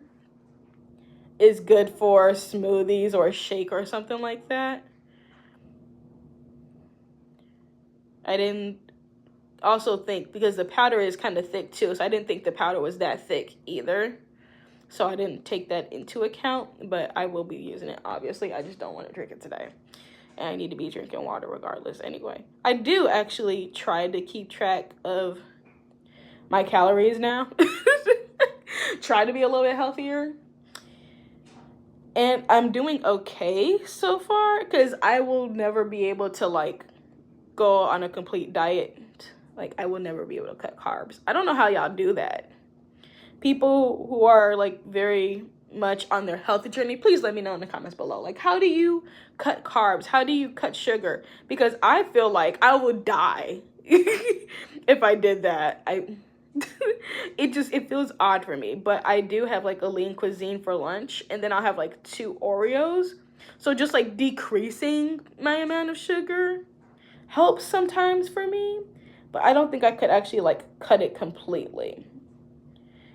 is good for smoothies or a shake or something like that. I didn't also think, because the powder is kind of thick too, so I didn't think the powder was that thick either. so I didn't take that into account, but I will be using it, obviously. I just don't want to drink it today. And I need to be drinking water regardless anyway. I do actually try to keep track of my calories now. Try to be a little bit healthier. And I'm doing okay so far, because I will never be able to, like, go on a complete diet. Like, I will never be able to cut carbs. I don't know how y'all do that. People who are, like, very much on their health journey, please let me know in the comments below. Like, how do you cut carbs? How do you cut sugar? Because I feel like I would die if I did that. It feels odd for me. But I do have, like, a lean cuisine for lunch, and then I'll have, like, 2 Oreos. So just, like, decreasing my amount of sugar helps sometimes for me, but I don't think I could actually, like, cut it completely.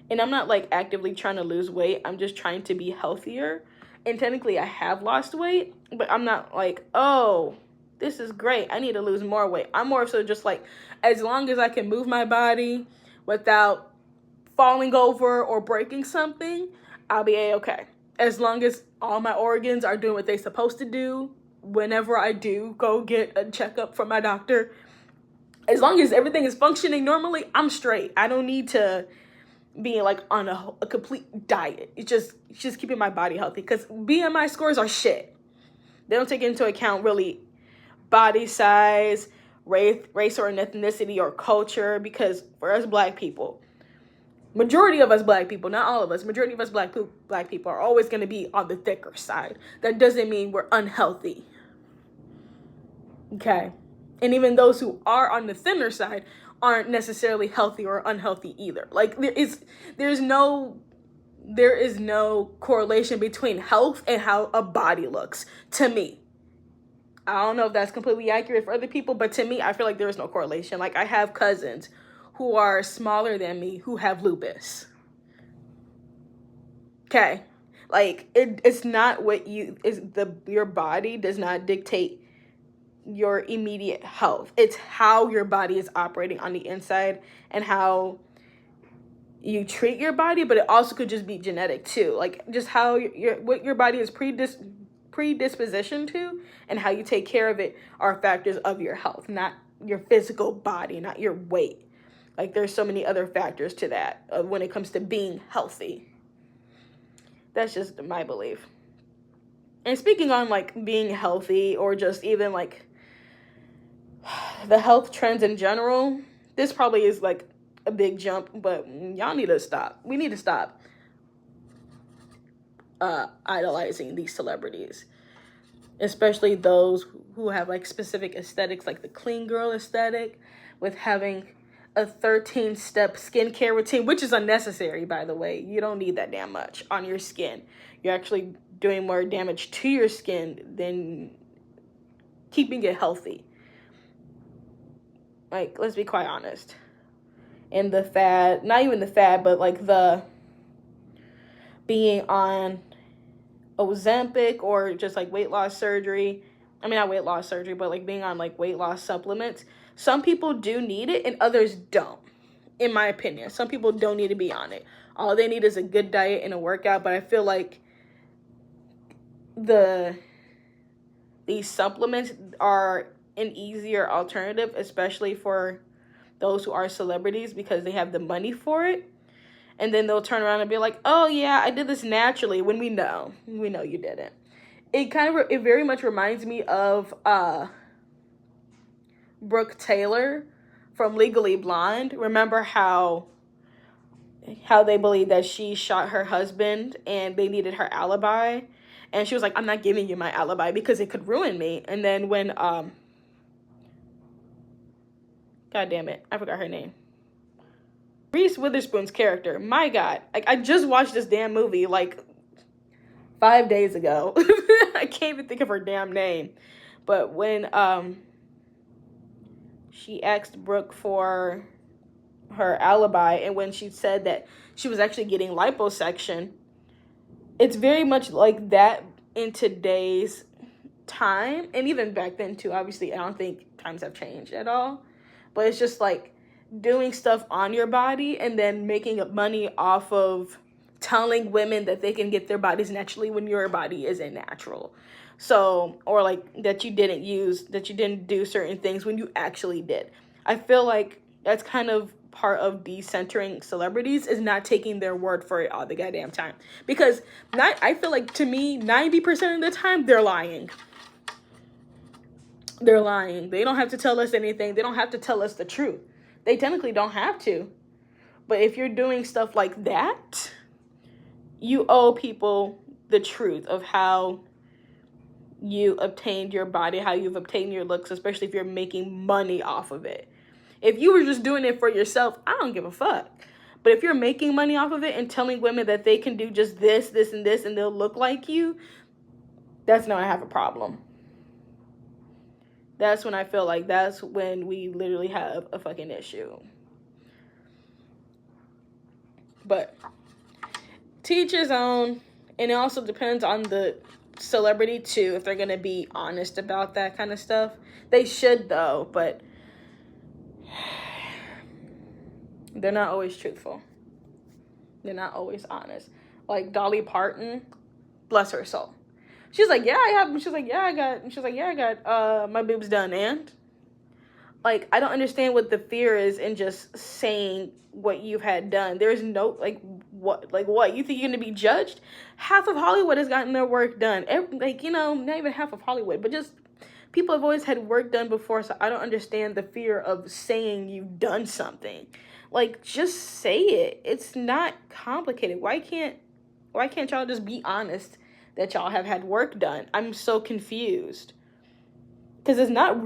And I'm not, like, actively trying to lose weight. I'm just trying to be healthier. And technically I have lost weight, but I'm not like, oh, this is great, I need to lose more weight. I'm more so just like, as long as I can move my body without falling over or breaking something, I'll be a-okay. As long as all my organs are doing what they're supposed to do whenever I do go get a checkup from my doctor, as long as everything is functioning normally, I'm straight. I don't need to be like on a complete diet. It's just keeping my body healthy, because BMI scores are shit. They don't take into account really body size, race or ethnicity or culture, because for us black people, majority of us black people, not all of us, majority of us black people are always going to be on the thicker side. That doesn't mean we're unhealthy. Okay? And even those who are on the thinner side aren't necessarily healthy or unhealthy either. Like, there is no correlation between health and how a body looks, to me. I don't know if that's completely accurate for other people, but to me, I feel like there is no correlation. Like, I have cousins who are smaller than me who have lupus. Okay? Like, it's not what your body does not dictate your immediate health. It's how your body is operating on the inside and how you treat your body, but it also could just be genetic too. Like, just how what your body is predisposition to and how you take care of it are factors of your health, not your physical body, not your weight. Like, there's so many other factors to that when it comes to being healthy. That's just my belief. And speaking on, like, being healthy, or just even, like, the health trends in general, this probably is, like, a big jump, but y'all need to stop. We need to stop idolizing these celebrities, especially those who have, like, specific aesthetics, like the clean girl aesthetic, with having a 13-step skincare routine, which is unnecessary, by the way. You don't need that damn much on your skin. You're actually doing more damage to your skin than keeping it healthy. Like, let's be quite honest. And the fad, not even the fad, but, like, the being on Ozempic or just, like, weight loss surgery. I mean, not weight loss surgery, but, like, being on, like, weight loss supplements. Some people do need it and others don't, in my opinion. Some people don't need to be on it. All they need is a good diet and a workout. But I feel like these supplements are an easier alternative, especially for those who are celebrities, because they have the money for it. And then they'll turn around and be like, oh yeah, I did this naturally, when we know you didn't. It very much reminds me of Brooke Taylor from Legally Blonde. Remember how they believed that she shot her husband and they needed her alibi, and she was like, I'm not giving you my alibi because it could ruin me. And then when God damn it, I forgot her name. Reese Witherspoon's character, my God. Like, I just watched this damn movie, like, 5 days ago. I can't even think of her damn name. But when she asked Brooke for her alibi, and when she said that she was actually getting liposuction, it's very much like that in today's time. And even back then, too. Obviously, I don't think times have changed at all. But it's just like doing stuff on your body and then making money off of telling women that they can get their bodies naturally when your body isn't natural. So, or like that you didn't do certain things when you actually did. I feel like that's kind of part of decentering celebrities, is not taking their word for it all the goddamn time. Because I feel like, to me, 90% of the time they're lying. They're lying. They don't have to tell us anything. They don't have to tell us the truth. They technically don't have to. But if you're doing stuff like that, you owe people the truth of how you obtained your body, how you've obtained your looks, especially if you're making money off of it. If you were just doing it for yourself, I don't give a fuck. But if you're making money off of it and telling women that they can do just this, this, and this, and they'll look like you, that's when I have a problem. That's when I feel like that's when we literally have a fucking issue. But to each his own, and it also depends on the celebrity too, if they're gonna be honest about that kind of stuff. They should, though, but they're not always truthful. They're not always honest. Like Dolly Parton, bless her soul. She's like, yeah, I have. She's like, yeah, I got my boobs done. And like, I don't understand what the fear is in just saying what you've had done. There's no, like, what? You think you're gonna be judged? Half of Hollywood has gotten their work done. Not even half of Hollywood, but just people have always had work done before. So I don't understand the fear of saying you've done something. Like, just say it. It's not complicated. Why can't y'all just be honest that y'all have had work done? I'm so confused. Because it's not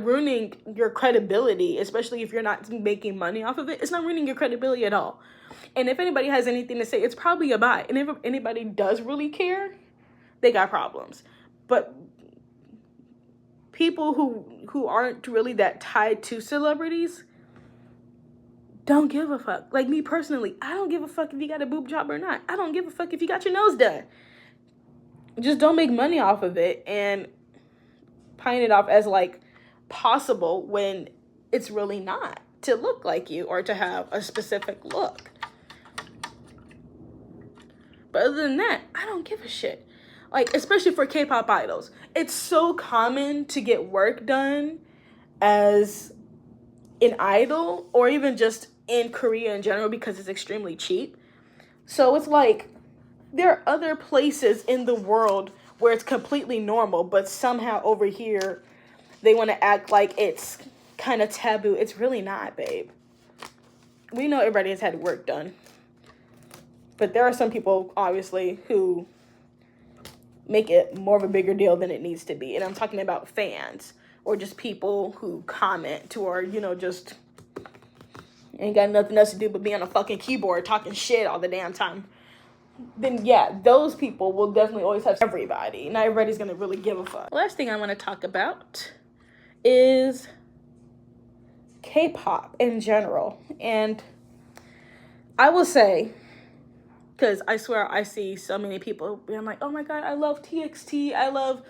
ruining your credibility, especially if you're not making money off of it. It's not ruining your credibility at all. And if anybody has anything to say, it's probably a bot. And if anybody does really care, they got problems. But people who aren't really that tied to celebrities don't give a fuck. Like me personally, I don't give a fuck if you got a boob job or not. I don't give a fuck if you got your nose done. Just don't make money off of it and paint it off as like possible when it's really not, to look like you or to have a specific look. But other than that, I don't give a shit. Like, especially for K-pop idols, it's so common to get work done as an idol, or even just in Korea in general, because it's extremely cheap. So it's like there are other places in the world where it's completely normal, but somehow over here they want to act like it's kind of taboo. It's really not, babe. We know everybody has had work done, but there are some people, obviously, who make it more of a bigger deal than it needs to be. And I'm talking about fans, or just people who comment, or, just ain't got nothing else to do but be on a fucking keyboard talking shit all the damn time. Then yeah, those people will definitely always have everybody. Not everybody's gonna really give a fuck. The last thing I want to talk about is K-pop in general. And I will say, because I swear I see so many people being like, oh my god, I love TXT, I love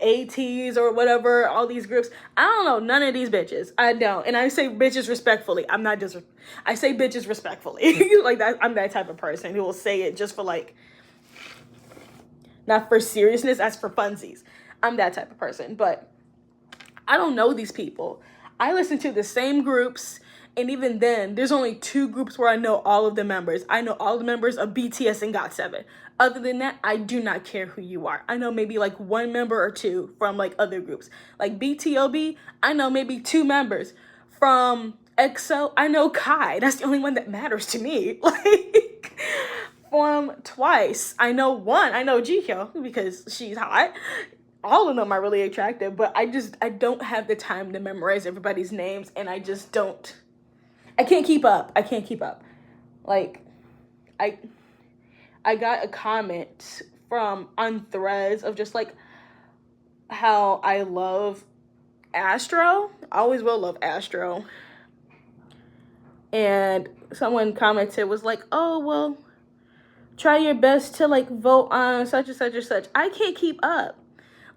ATs or whatever, all these groups. I don't know none of these bitches. I don't. And I say bitches respectfully. I say bitches respectfully. Like that, I'm that type of person who will say it just for like, not for seriousness, as for funsies. I'm that type of person. But I don't know these people. I listen to the same groups, and even then, there's only 2 groups where I know all of the members. I know all the members of BTS and GOT7. Other than that, I do not care who you are. I know maybe like 1 member or 2 from like other groups. Like BTOB, I know maybe 2 members. From EXO, I know Kai. That's the only one that matters to me. Like, from Twice, I know 1. I know Jihyo because she's hot. All of them are really attractive, but I don't have the time to memorize everybody's names, and I just don't. I can't keep up. Like, I got a comment on Threads of just like how I love Astro. I always will love Astro. And someone commented, was like, oh, well, try your best to like vote on such and such and such. I can't keep up.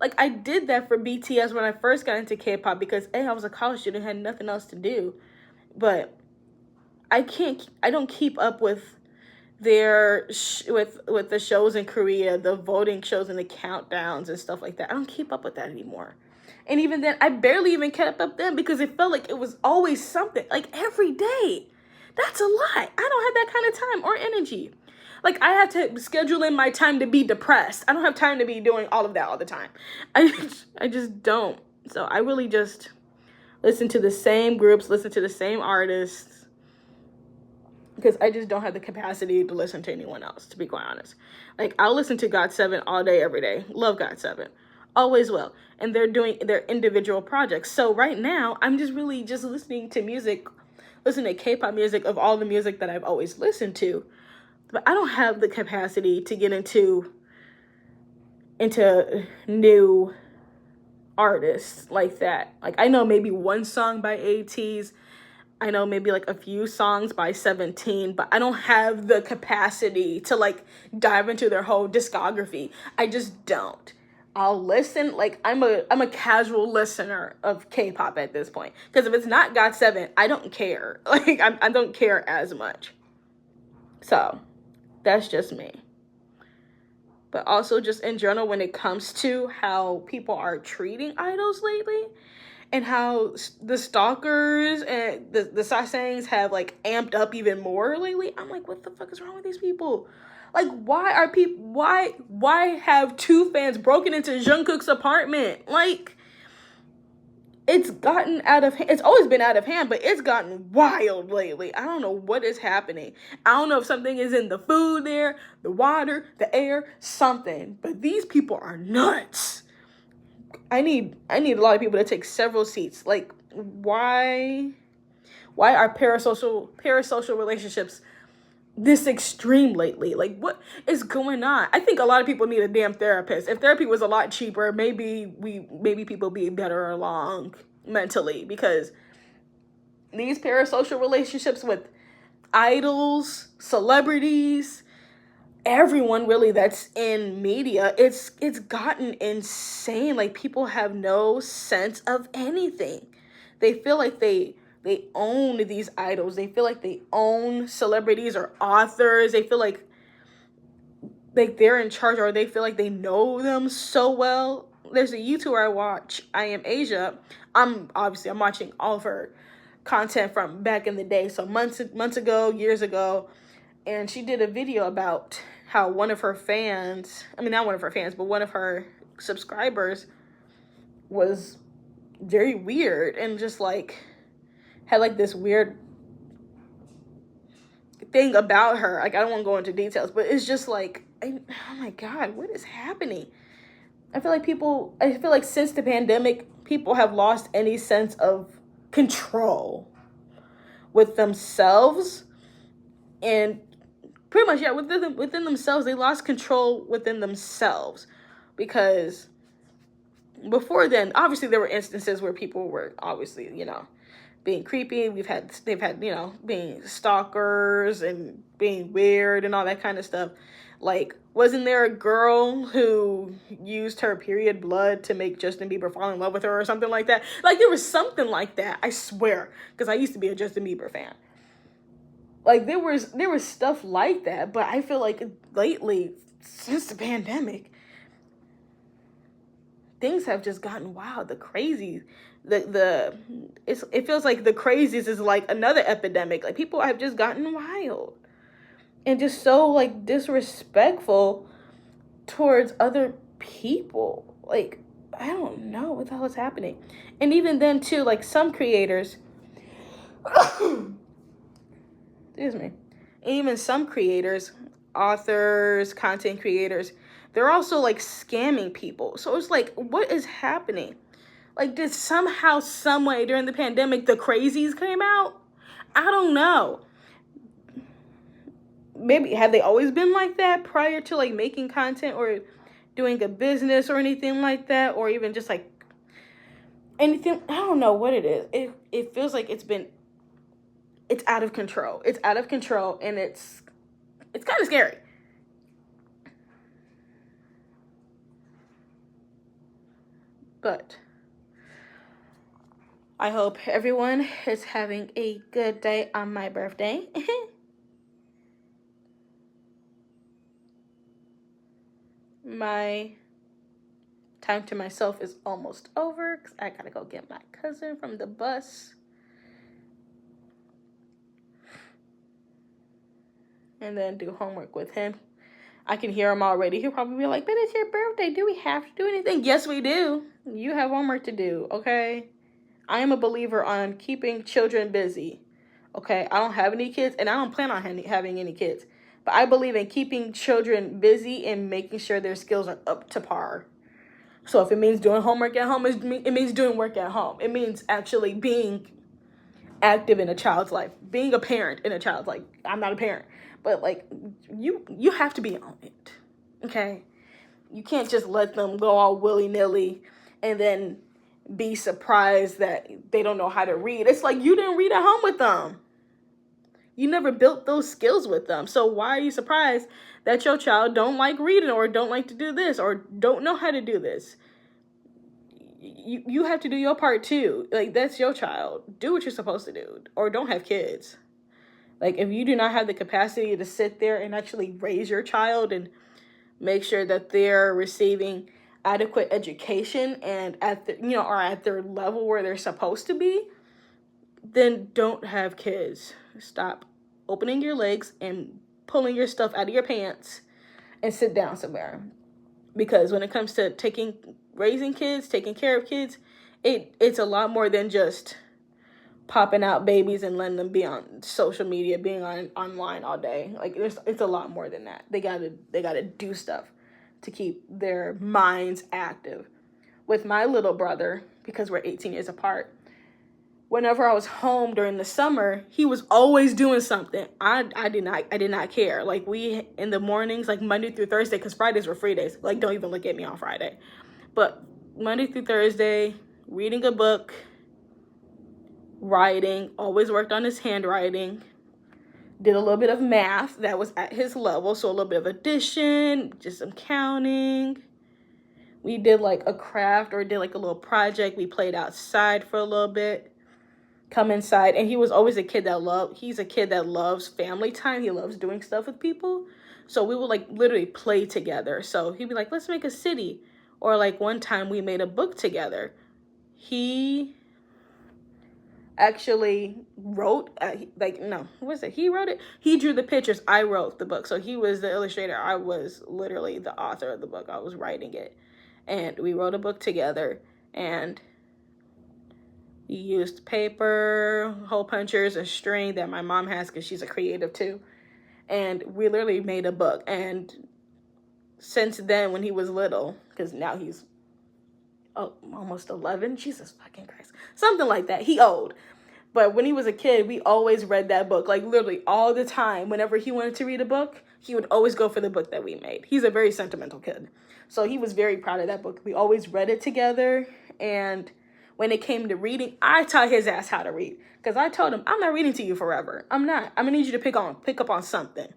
Like, I did that for BTS when I first got into K-pop because I was a college student and had nothing else to do. But I don't keep up with with the shows in Korea, the voting shows and the countdowns and stuff like that. I don't keep up with that anymore. And even then, I barely even kept up then because it felt like it was always something, like every day. That's a lot. I don't have that kind of time or energy. Like, I have to schedule in my time to be depressed. I don't have time to be doing all of that all the time. I just don't. So I really just listen to the same groups, listen to the same artists, because I just don't have the capacity to listen to anyone else, to be quite honest. Like, I'll listen to GOT7 all day, every day. Love GOT7. Always will. And they're doing their individual projects. So right now, I'm just really just listening to music, listening to K-pop music of all the music that I've always listened to. But I don't have the capacity to get into new artists like that. Like, I know maybe one song by ATEEZ. I know maybe like a few songs by 17, but I don't have the capacity to like dive into their whole discography. I just don't. I'll listen, like I'm a casual listener of K-pop at this point. Because if it's not GOT7, I don't care. Like, I don't care as much. So that's just me. But also just in general, when it comes to how people are treating idols lately, and how the stalkers and the sasaengs have like amped up even more lately, I'm like, what the fuck is wrong with these people? Like, why have two fans broken into Jungkook's apartment? Like, it's gotten out of hand. It's always been out of hand, but it's gotten wild lately. I don't know what is happening. I don't know if something is in the food there, the water, the air, something. But these people are nuts. I need a lot of people to take several seats. Like, why are parasocial relationships this extreme lately? Like, what is going on? I think a lot of people need a damn therapist. If therapy was a lot cheaper, maybe people be better along mentally, because these parasocial relationships with idols, celebrities, everyone really that's in media, it's gotten insane. Like, people have no sense of anything. They feel like they own these idols. They feel like they own celebrities or authors. They feel like they're in charge, or they feel like they know them so well. There's a YouTuber I watch, I Am Asia. I'm watching all of her content from back in the day, so months ago, years ago. And she did a video about how one of her fans, not one of her fans, but one of her subscribers was very weird and just like had like this weird thing about her. Like, I don't want to go into details, but it's just like, oh my God, what is happening? I feel like since the pandemic, people have lost any sense of control with themselves, and pretty much, yeah, within themselves, they lost control within themselves. Because before then, obviously, there were instances where people were obviously, being creepy. They've had, being stalkers and being weird and all that kind of stuff. Like, wasn't there a girl who used her period blood to make Justin Bieber fall in love with her or something like that? Like, there was something like that, I swear, because I used to be a Justin Bieber fan. Like, there was stuff like that, but I feel like lately, since the pandemic, things have just gotten wild. The crazy, it feels like the crazies is like another epidemic. Like, people have just gotten wild and just so like disrespectful towards other people. Like, I don't know what the hell is happening. And even then too, like, some creators excuse me, even some creators, authors, content creators, they're also like scamming people. So it's like, what is happening? Like, did somehow, some way during the pandemic, the crazies came out? I don't know. Maybe, have they always been like that prior to like making content or doing a business or anything like that? Or even just like anything? I don't know what it is. It feels like it's out of control. It's out of control, and it's kind of scary. But I hope everyone is having a good day on my birthday. My time to myself is almost over because I gotta go get my cousin from the bus. And then do homework with him. I can hear him already. He'll probably be like, but it's your birthday. Do we have to do anything? Yes, we do. You have homework to do, okay? I am a believer on keeping children busy, okay? I don't have any kids, and I don't plan on having any kids. But I believe in keeping children busy and making sure their skills are up to par. So if it means doing homework at home, it means doing work at home. It means actually being active in a child's life, being a parent in a child's life. I'm not a parent, but like you have to be on it, okay? You can't just let them go all willy-nilly and then be surprised that they don't know how to read. It's like you didn't read at home with them. You never built those skills with them. So why are you surprised that your child don't like reading or don't like to do this or don't know how to do this? You have to do your part too. Like, that's your child. Do what you're supposed to do, or don't have kids. Like, if you do not have the capacity to sit there and actually raise your child and make sure that they're receiving adequate education and at their level where they're supposed to be, then don't have kids. Stop opening your legs and pulling your stuff out of your pants and sit down somewhere. Because when it comes to raising kids, taking care of kids, it's a lot more than just popping out babies and letting them be on social media, being online all day. Like, it's a lot more than that. They gotta do stuff to keep their minds active. With my little brother, because we're 18 years apart, whenever I was home during the summer, he was always doing something. I did not care. Like, we in the mornings, like Monday through Thursday, because Fridays were free days. Like, don't even look at me on Friday. But Monday through Thursday, reading a book, writing, always worked on his handwriting, did a little bit of math that was at his level, so a little bit of addition, just some counting. We did like a craft or did like a little project. We played outside for a little bit, come inside, and he was always he's a kid that loves family time. He loves doing stuff with people. So we would like literally play together. So he'd be like, let's make a city. Or like one time we made a book together. He actually wrote, he wrote it. He drew the pictures. I wrote the book. So he was the illustrator. I was literally the author of the book. I was writing it. And we wrote a book together. And he used paper, hole punchers, a string that my mom has because she's a creative too. And we literally made a book. And since then, when he was little, because now he's almost 11, Jesus fucking Christ, something like that. He old. But when he was a kid, we always read that book, like literally all the time. Whenever he wanted to read a book, he would always go for the book that we made. He's a very sentimental kid. So he was very proud of that book. We always read it together. And when it came to reading, I taught his ass how to read. Because I told him, I'm not reading to you forever. I'm not. I'm going to need you to pick up on something.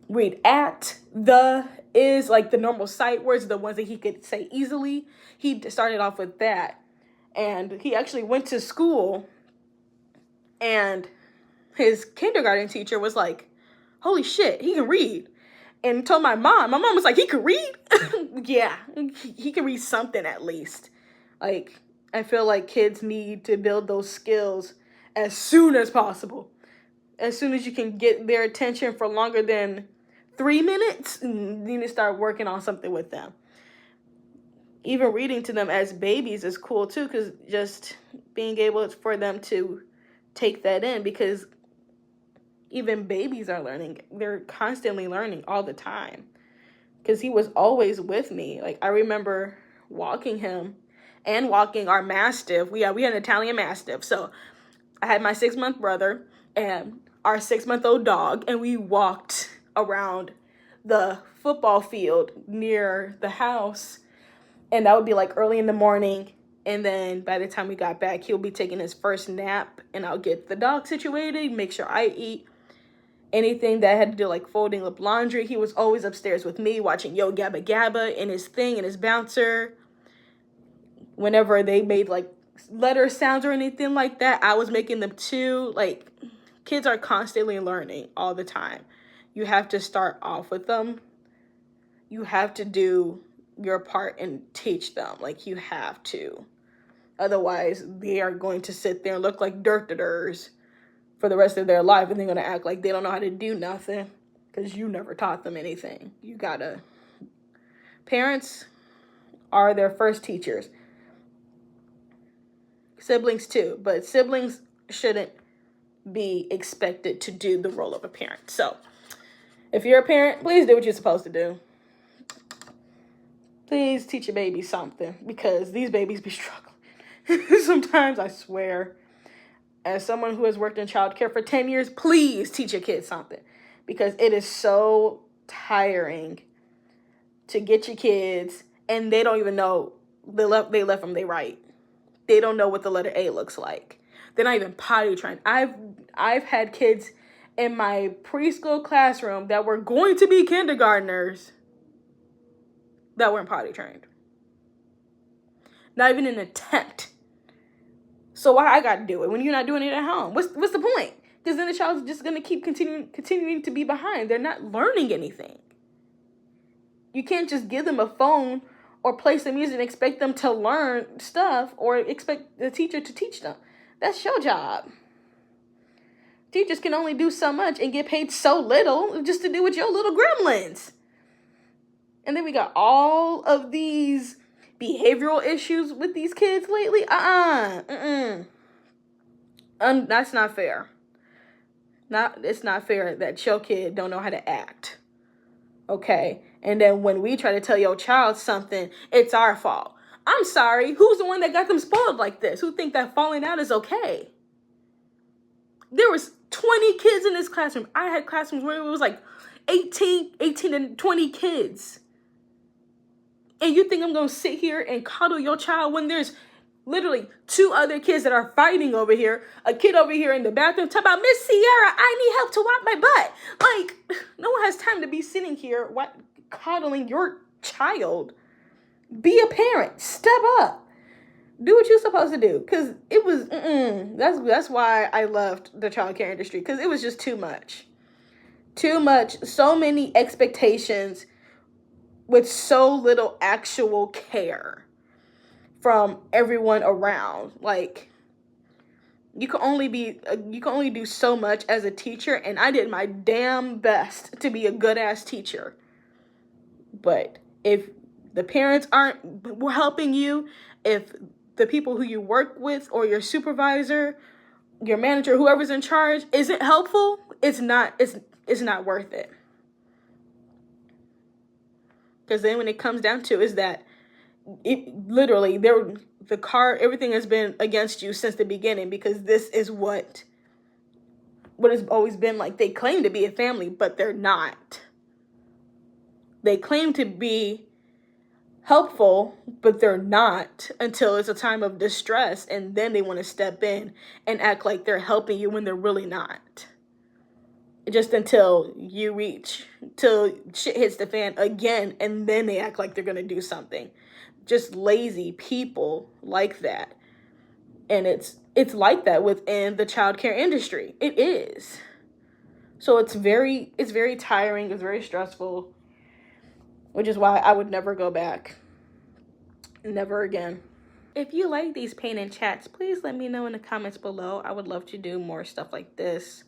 Read at, the, is, like the normal sight words, the ones that he could say easily. He started off with that. And he actually went to school, and his kindergarten teacher was like, holy shit, he can read. And told my mom was like, he could read? Yeah, he can read something at least. Like, I feel like kids need to build those skills as soon as possible. As soon as you can get their attention for longer than 3 minutes, you need to start working on something with them. Even reading to them as babies is cool too, because just being able for them to take that in, because even babies are learning. They're constantly learning all the time. Because he was always with me. Like, I remember walking him and walking our Mastiff. We had an Italian Mastiff. So I had my 6-month brother and our 6-month-old dog, and we walked around the football field near the house. And that would be like early in the morning. And then by the time we got back, he'll be taking his first nap, and I'll get the dog situated, make sure I eat. Anything that had to do like folding up laundry, he was always upstairs with me watching Yo Gabba Gabba and his thing and his bouncer. Whenever they made like letter sounds or anything like that. I was making them too. Like, kids are constantly learning all the time. You have to start off with them. You have to do your part and teach them. Like, you have to. Otherwise, they are going to sit there and look like dirt-ditters for the rest of their life, and they're going to act like they don't know how to do nothing because you never taught them anything. You gotta... Parents are their first teachers. Siblings too, but siblings shouldn't be expected to do the role of a parent. So, if you're a parent, please do what you're supposed to do. Please teach your baby something, because these babies be struggling. Sometimes, I swear, as someone who has worked in childcare for 10 years, please teach your kids something, because it is so tiring to get your kids and they don't even know they left from they right. They don't know what the letter A looks like. They're not even potty trained. I've had kids in my preschool classroom that were going to be kindergartners that weren't potty trained. Not even an attempt. So why I gotta do it when you're not doing it at home? What's the point? Because then the child's just gonna keep continuing to be behind. They're not learning anything. You can't just give them a phone or play some music and expect them to learn stuff or expect the teacher to teach them. That's your job. Teachers can only do so much and get paid so little just to do with your little gremlins. And then we got all of these behavioral issues with these kids lately. That's not fair. It's not fair that your kid don't know how to act. Okay? And then when we try to tell your child something, it's our fault. I'm sorry, who's the one that got them spoiled like this? Who think that falling out is okay? There was 20 kids in this classroom. I had classrooms where it was like 18 and 20 kids. And you think I'm going to sit here and coddle your child when there's literally 2 other kids that are fighting over here, a kid over here in the bathroom talking about, Miss Sierra, I need help to wipe my butt. Like, no one has time to be sitting here coddling your child. Be a parent. Step up. Do what you're supposed to do. Because it was, that's why I left the childcare industry. Because it was just too much. Too much. So many expectations with so little actual care from everyone around. Like, you can only do so much as a teacher, and I did my damn best to be a good ass teacher. But if the parents aren't helping you, if the people who you work with or your supervisor, your manager, whoever's in charge isn't helpful, it's not worth it. Because then when it comes down to is that it literally everything has been against you since the beginning, because this is what has always been like. They claim to be a family, but they're not. They claim to be helpful, but they're not until it's a time of distress, and then they want to step in and act like they're helping you when they're really not. Just until shit hits the fan again, and then they act like they're going to do something. Just lazy people like that. And it's like that within the childcare industry. It is. So it's very tiring, it's very stressful, which is why I would never go back. Never again. If you like these pain and chats, please let me know in the comments below. I would love to do more stuff like this.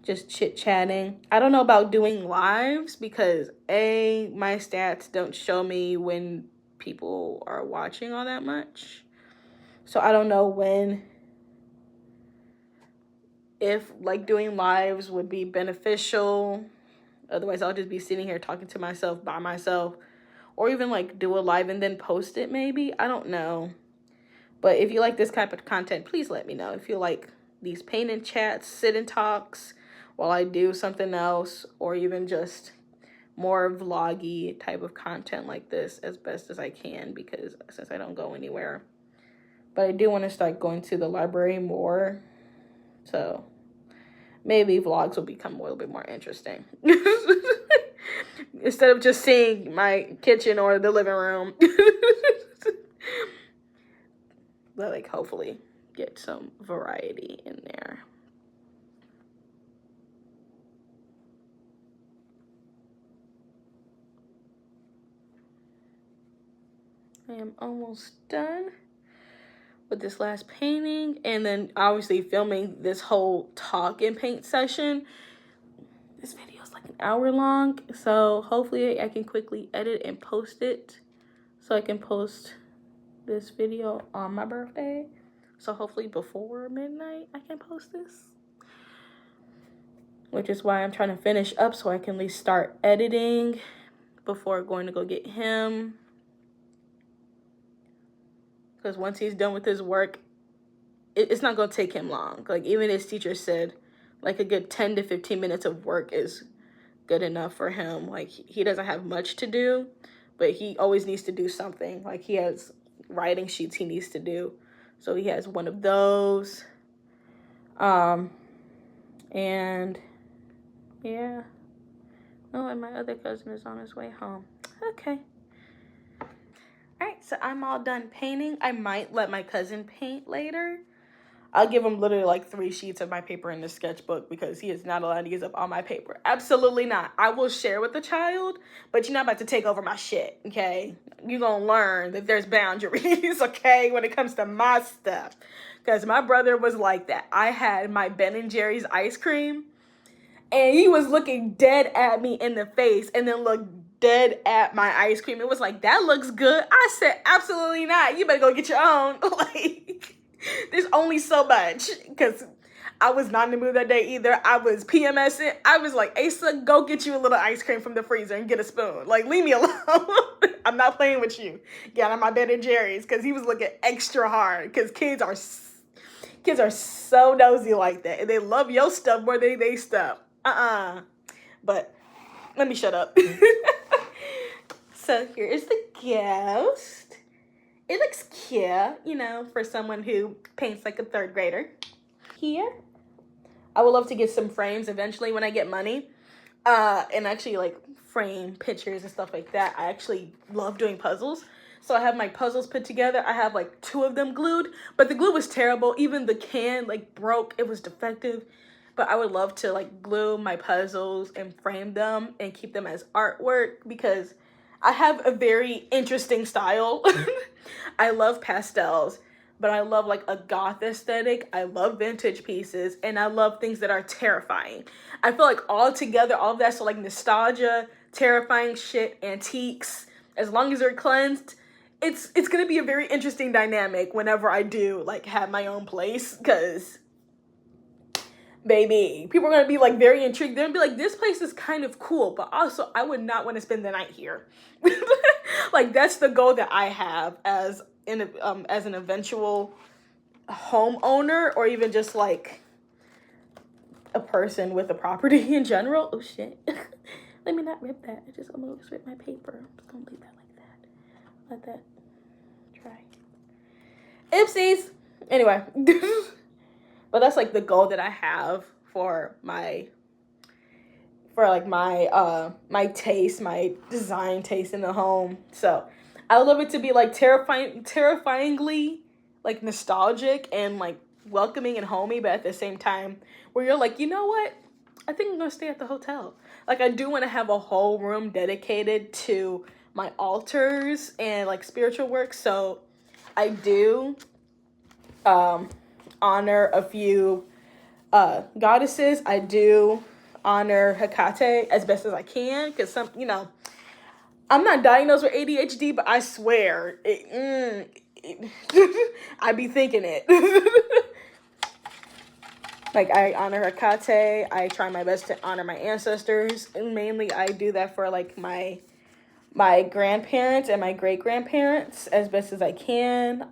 Just chit-chatting. I don't know about doing lives because my stats don't show me when people are watching all that much. So I don't know if like doing lives would be beneficial. Otherwise, I'll just be sitting here talking to myself by myself, or even like do a live and then post it maybe. I don't know. But if you like this type of content, please let me know. If you like these pain and chats, sit and talks while I do something else, or even just more vloggy type of content like this as best as I can, because since I don't go anywhere. But I do want to start going to the library more, so maybe vlogs will become a little bit more interesting. Instead of just seeing my kitchen or the living room. but like hopefully get some variety in there. I am almost done with this last painting, and then obviously filming this whole talk and paint session. This video is like an hour long, so hopefully I can quickly edit and post it so I can post this video on my birthday. So hopefully before midnight I can post this, which is why I'm trying to finish up so I can at least start editing before going to go get him. Because once he's done with his work, it's not going to take him long. Like, even his teacher said, like, a good 10 to 15 minutes of work is good enough for him. Like, he doesn't have much to do, but he always needs to do something. Like, he has writing sheets he needs to do. So he has one of those. And, yeah. Oh, and my other cousin is on his way home. Okay. Alright, so I'm all done painting. I might let my cousin paint later. I'll give him literally like 3 sheets of my paper in the sketchbook because he is not allowed to use up all my paper. Absolutely not. I will share with the child, but you're not about to take over my shit, okay? You're gonna learn that there's boundaries, okay, when it comes to my stuff. Because my brother was like that. I had my Ben & Jerry's ice cream, and he was looking dead at me in the face and then looked dead at my ice cream. It was like, that looks good. I said, absolutely not. You better go get your own. Like, there's only so much. Because I was not in the mood that day either. I was PMSing. I was like, Asa, go get you a little ice cream from the freezer and get a spoon. Like, leave me alone. I'm not playing with you. Get on my Ben & Jerry's. Because he was looking extra hard. Because kids are so nosy like that. And they love your stuff more than they stuff. But let me shut up. So here is the ghost. It looks cute, you know, for someone who paints like a 3rd grader. Here, I would love to get some frames eventually when I get money. And actually like frame pictures and stuff like that. I actually love doing puzzles. So I have my puzzles put together. I have like 2 of them glued, but the glue was terrible. Even the can like broke. It was defective. But I would love to like glue my puzzles and frame them and keep them as artwork because I have a very interesting style. I love pastels, but I love like a goth aesthetic. I love vintage pieces, and I love things that are terrifying. I feel like all together, all of that, so like nostalgia, terrifying shit, antiques, as long as they're cleansed, it's gonna be a very interesting dynamic whenever I do like have my own place, because baby, people are going to be like very intrigued. They're going to be like, this place is kind of cool, but also I would not want to spend the night here. Like, that's the goal that I have as an eventual homeowner, or even just like a person with a property in general. Oh shit. Let me not rip that. I just almost ripped my paper. I'm just going to leave that like that. Let that dry. Oopsies. Anyway. But that's like the goal that I have for my taste, my design taste in the home. So I love it to be like terrifyingly like nostalgic and like welcoming and homey, but at the same time where you're like, you know what? I think I'm gonna stay at the hotel. Like, I do want to have a whole room dedicated to my altars and like spiritual work. So I do honor a few goddesses. I do honor Hecate as best as I can, because some, you know, I'm not diagnosed with ADHD, but I swear I be thinking it. Like, I honor Hecate. I try my best to honor my ancestors, and mainly I do that for like my grandparents and my great grandparents as best as I can.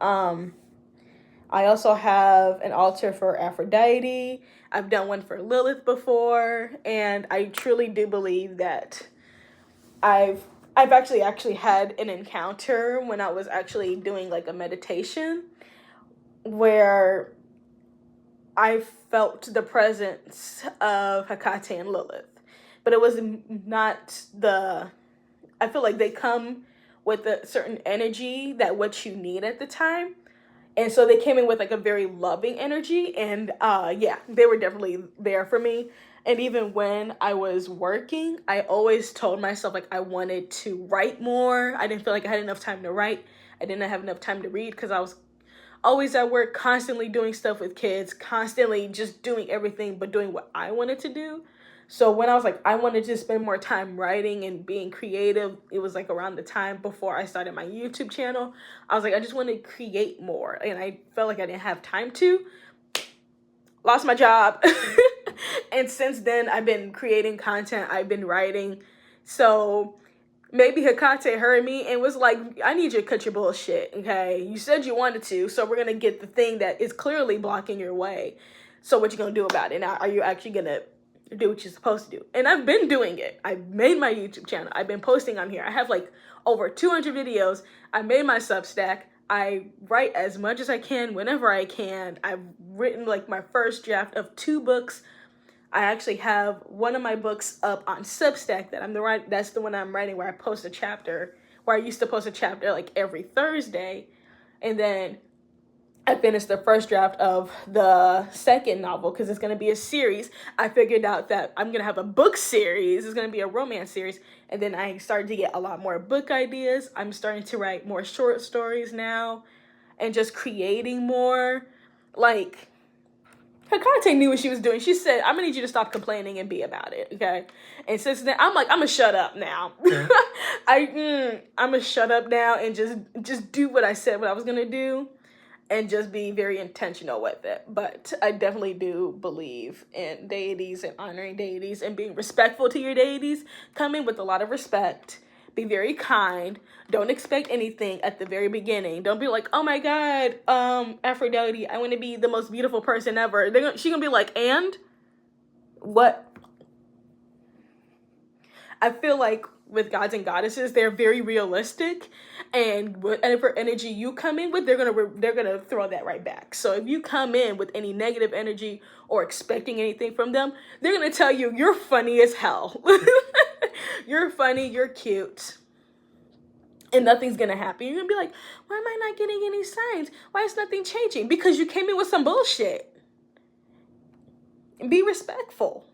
I also have an altar for Aphrodite. I've done one for Lilith before, and I truly do believe that I've actually had an encounter when I was actually doing like a meditation where I felt the presence of Hecate and Lilith. But it was not I feel like they come with a certain energy that what you need at the time. And so they came in with like a very loving energy, and yeah, they were definitely there for me. And even when I was working, I always told myself like I wanted to write more. I didn't feel like I had enough time to write. I didn't have enough time to read because I was always at work, constantly doing stuff with kids, constantly just doing everything but doing what I wanted to do. So when I was like, I wanted to spend more time writing and being creative, it was like around the time before I started my YouTube channel. I was like, I just want to create more. And I felt like I didn't have time to. Lost my job. And since then, I've been creating content. I've been writing. So maybe Hecate heard me and was like, I need you to cut your bullshit, okay? You said you wanted to, so we're going to get the thing that is clearly blocking your way. So what you going to do about it? Now, are you actually going to do what you're supposed to do? And I've been doing it. I've made my YouTube channel. I've been posting on here. I have like over 200 videos. I made my Substack. I write as much as I can whenever I can. I've written like my first draft of 2 books. I actually have one of my books up on Substack that's the one I'm writing, where I post a chapter, where I used to post a chapter like every Thursday. And then I finished the first draft of the second novel because it's going to be a series. I figured out that I'm going to have a book series. It's going to be a romance series. And then I started to get a lot more book ideas. I'm starting to write more short stories now and just creating more. Like, Hecate knew what she was doing. She said, I'm going to need you to stop complaining and be about it, okay? And since then, I'm like, I'm going to shut up now. Yeah. I'm going to shut up now and just do what I said what I was going to do and just be very intentional with it. But I definitely do believe in deities and honoring deities and being respectful to your deities. Come in with a lot of respect. Be very kind. Don't expect anything at the very beginning. Don't be like, oh my God, Aphrodite, I want to be the most beautiful person ever. She's going to be like, and? What? I feel like with gods and goddesses, they're very realistic. And whatever energy you come in with, they're gonna throw that right back. So if you come in with any negative energy or expecting anything from them, they're going to tell you, you're funny as hell. You're funny, you're cute, and nothing's gonna happen. You're gonna be like, why am I not getting any signs? Why is nothing changing? Because you came in with some bullshit. Be respectful.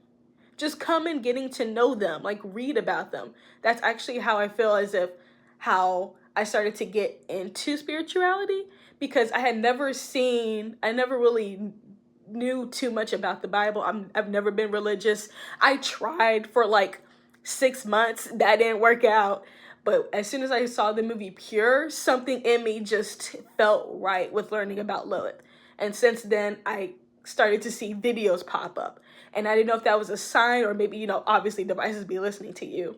Just come in getting to know them, like read about them. That's actually how I feel as if how I started to get into spirituality, because I never really knew too much about the Bible. I've never been religious. I tried for like 6 months. That didn't work out. But as soon as I saw the movie Pure, something in me just felt right with learning about Lilith. And since then, I started to see videos pop up. And I didn't know if that was a sign, or maybe, obviously devices be listening to you.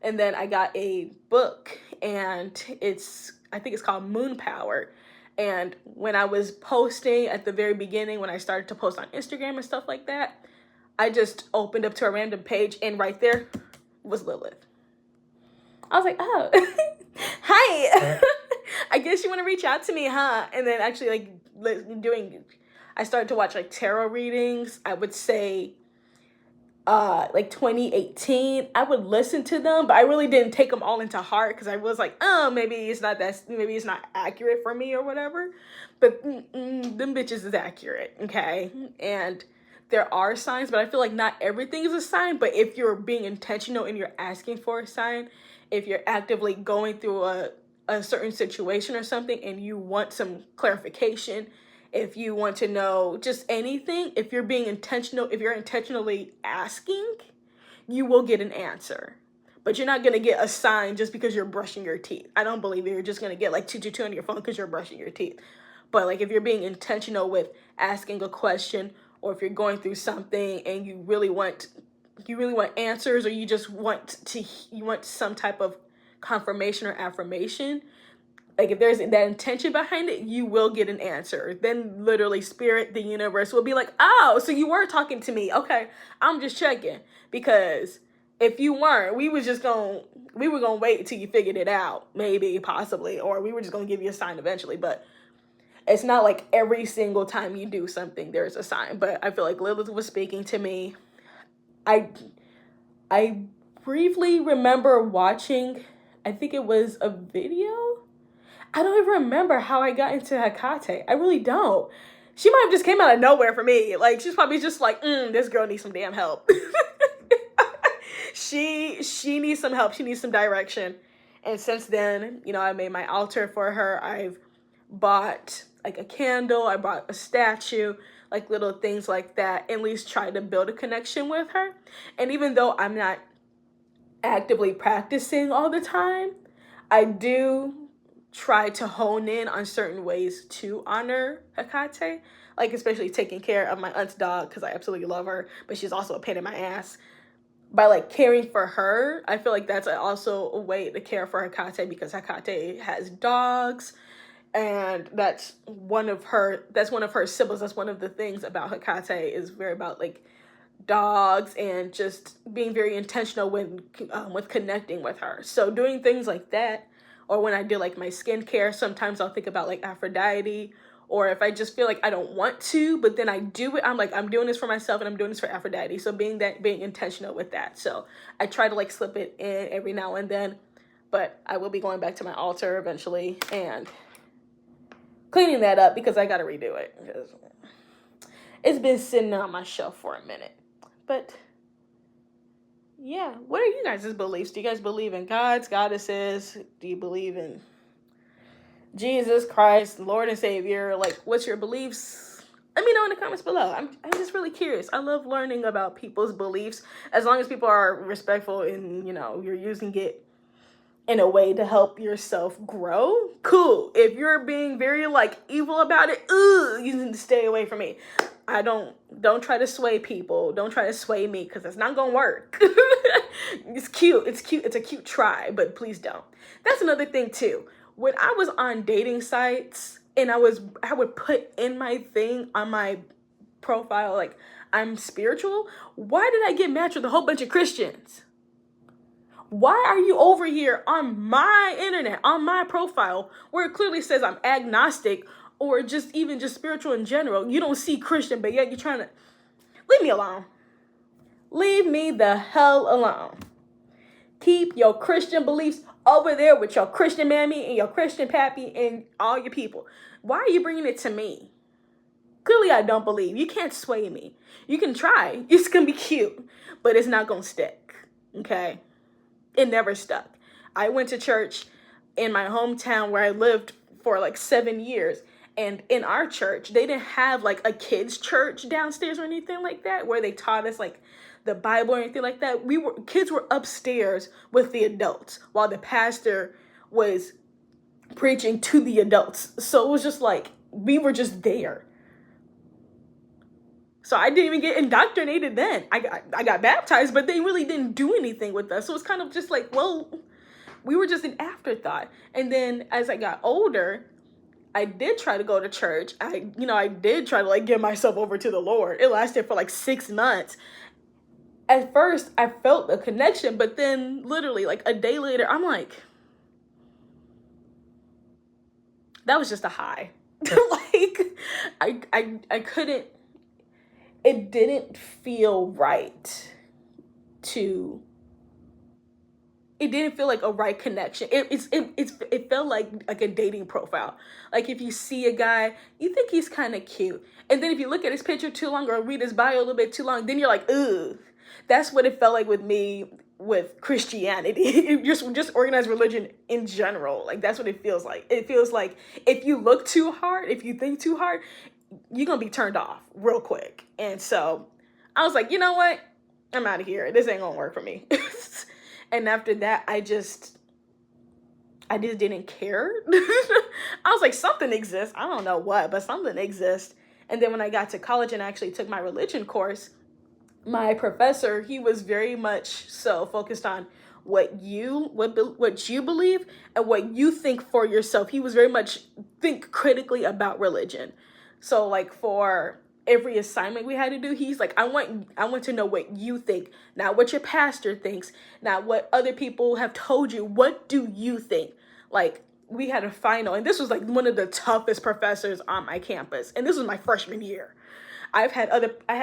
And then I got a book, and I think it's called Moon Power. And when I was posting at the very beginning, when I started to post on Instagram and stuff like that, I just opened up to a random page, and right there was Lilith. I was like, oh, hi. I guess you want to reach out to me, huh? And then actually I started to watch like tarot readings. I would say like 2018, I would listen to them, but I really didn't take them all into heart, because I was like, oh, maybe it's not accurate for me or whatever. But them bitches is accurate, okay? And there are signs, but I feel like not everything is a sign. But if you're being intentional and you're asking for a sign, if you're actively going through a certain situation or something and you want some clarification, if you want to know just anything, if you're intentionally asking, you will get an answer. But you're not going to get a sign just because you're brushing your teeth. I don't believe you're just going to get like 222 on your phone because you're brushing your teeth. But like if you're being intentional with asking a question, or if you're going through something and you really want answers, or you just want some type of confirmation or affirmation, like if there's that intention behind it, you will get an answer. Then literally spirit, the universe will be like, oh, so you were talking to me. Okay, I'm just checking. Because if you weren't, we were gonna wait until you figured it out, maybe, possibly, or we were just gonna give you a sign eventually. But it's not like every single time you do something there's a sign. But I feel like Lilith was speaking to me. I briefly remember watching, I think it was a video. I don't even remember how I got into Hecate. I really don't. She might have just came out of nowhere for me. Like, she's probably just like, this girl needs some damn help. She needs some help. She needs some direction. And since then, you know, I made my altar for her. I've bought like a candle. I bought a statue, like little things like that. At least try to build a connection with her. And even though I'm not actively practicing all the time, I do try to hone in on certain ways to honor Hecate, like especially taking care of my aunt's dog, because I absolutely love her, but she's also a pain in my ass. By like caring for her, I feel like that's also a way to care for Hecate, because Hecate has dogs, and that's one of her symbols. That's one of the things about Hecate, is very about like dogs and just being very intentional with connecting with her. So doing things like that, or when I do like my skincare, sometimes I'll think about like Aphrodite, or if I just feel like I don't want to, but then I do it, I'm like, I'm doing this for myself and I'm doing this for Aphrodite. So being intentional with that. So I try to like slip it in every now and then, but I will be going back to my altar eventually and cleaning that up, because I got to redo it, because it's been sitting on my shelf for a minute. But yeah, what are you guys' beliefs? Do you guys believe in gods, goddesses? Do you believe in Jesus Christ, Lord and Savior? Like, what's your beliefs? Let me know in the comments below. I'm just really curious. I love learning about people's beliefs, as long as people are respectful and, you know, you're using it in a way to help yourself grow. Cool. If you're being very like evil about it, you need to stay away from me. I don't try to sway people. Don't try to sway me, because it's not gonna work. It's cute. It's cute. It's a cute try, but please don't. That's another thing too. When I was on dating sites and I would put in my thing on my profile, like, I'm spiritual, why did I get matched with a whole bunch of Christians? Why are you over here on my internet, on my profile, where it clearly says I'm agnostic, or just spiritual in general? You don't see Christian, but yet you're trying to leave me alone. Leave me the hell alone. Keep your Christian beliefs over there with your Christian mammy and your Christian pappy and all your people. Why are you bringing it to me? Clearly, I don't believe. You can't sway me. You can try. It's going to be cute, but it's not going to stick. Okay? It never stuck. I went to church in my hometown where I lived for like 7 years. And in our church, they didn't have like a kids' church downstairs or anything like that, where they taught us like the Bible or anything like that. Kids were upstairs with the adults while the pastor was preaching to the adults. So it was just like, we were just there. So I didn't even get indoctrinated then. I got baptized, but they really didn't do anything with us. So it's kind of just like, well, we were just an afterthought. And then as I got older, I did try to go to church. I did try to like give myself over to the Lord. It lasted for like 6 months. At first, I felt a connection, but then literally like a day later, I'm like, that was just a high. Like, I couldn't, it didn't feel right it didn't feel like a right connection. It felt like a dating profile. Like, if you see a guy, you think he's kind of cute, and then if you look at his picture too long or read his bio a little bit too long, then you're like, ugh. That's what it felt like with me with Christianity. just organized religion in general. Like, that's what it feels like. It feels like if you look too hard, if you think too hard, you're gonna be turned off real quick. And so I was like, you know what? I'm out of here. This ain't gonna work for me. And after that, I just didn't care. I was like, something exists. I don't know what, but something exists. And then when I got to college and I actually took my religion course, my professor, he was very much so focused on what you believe and what you think for yourself. He was very much think critically about religion. So like for every assignment we had to do, he's like, I want to know what you think, not what your pastor thinks, not what other people have told you. What do you think? Like, we had a final, and this was like one of the toughest professors on my campus, and this was my freshman year. I had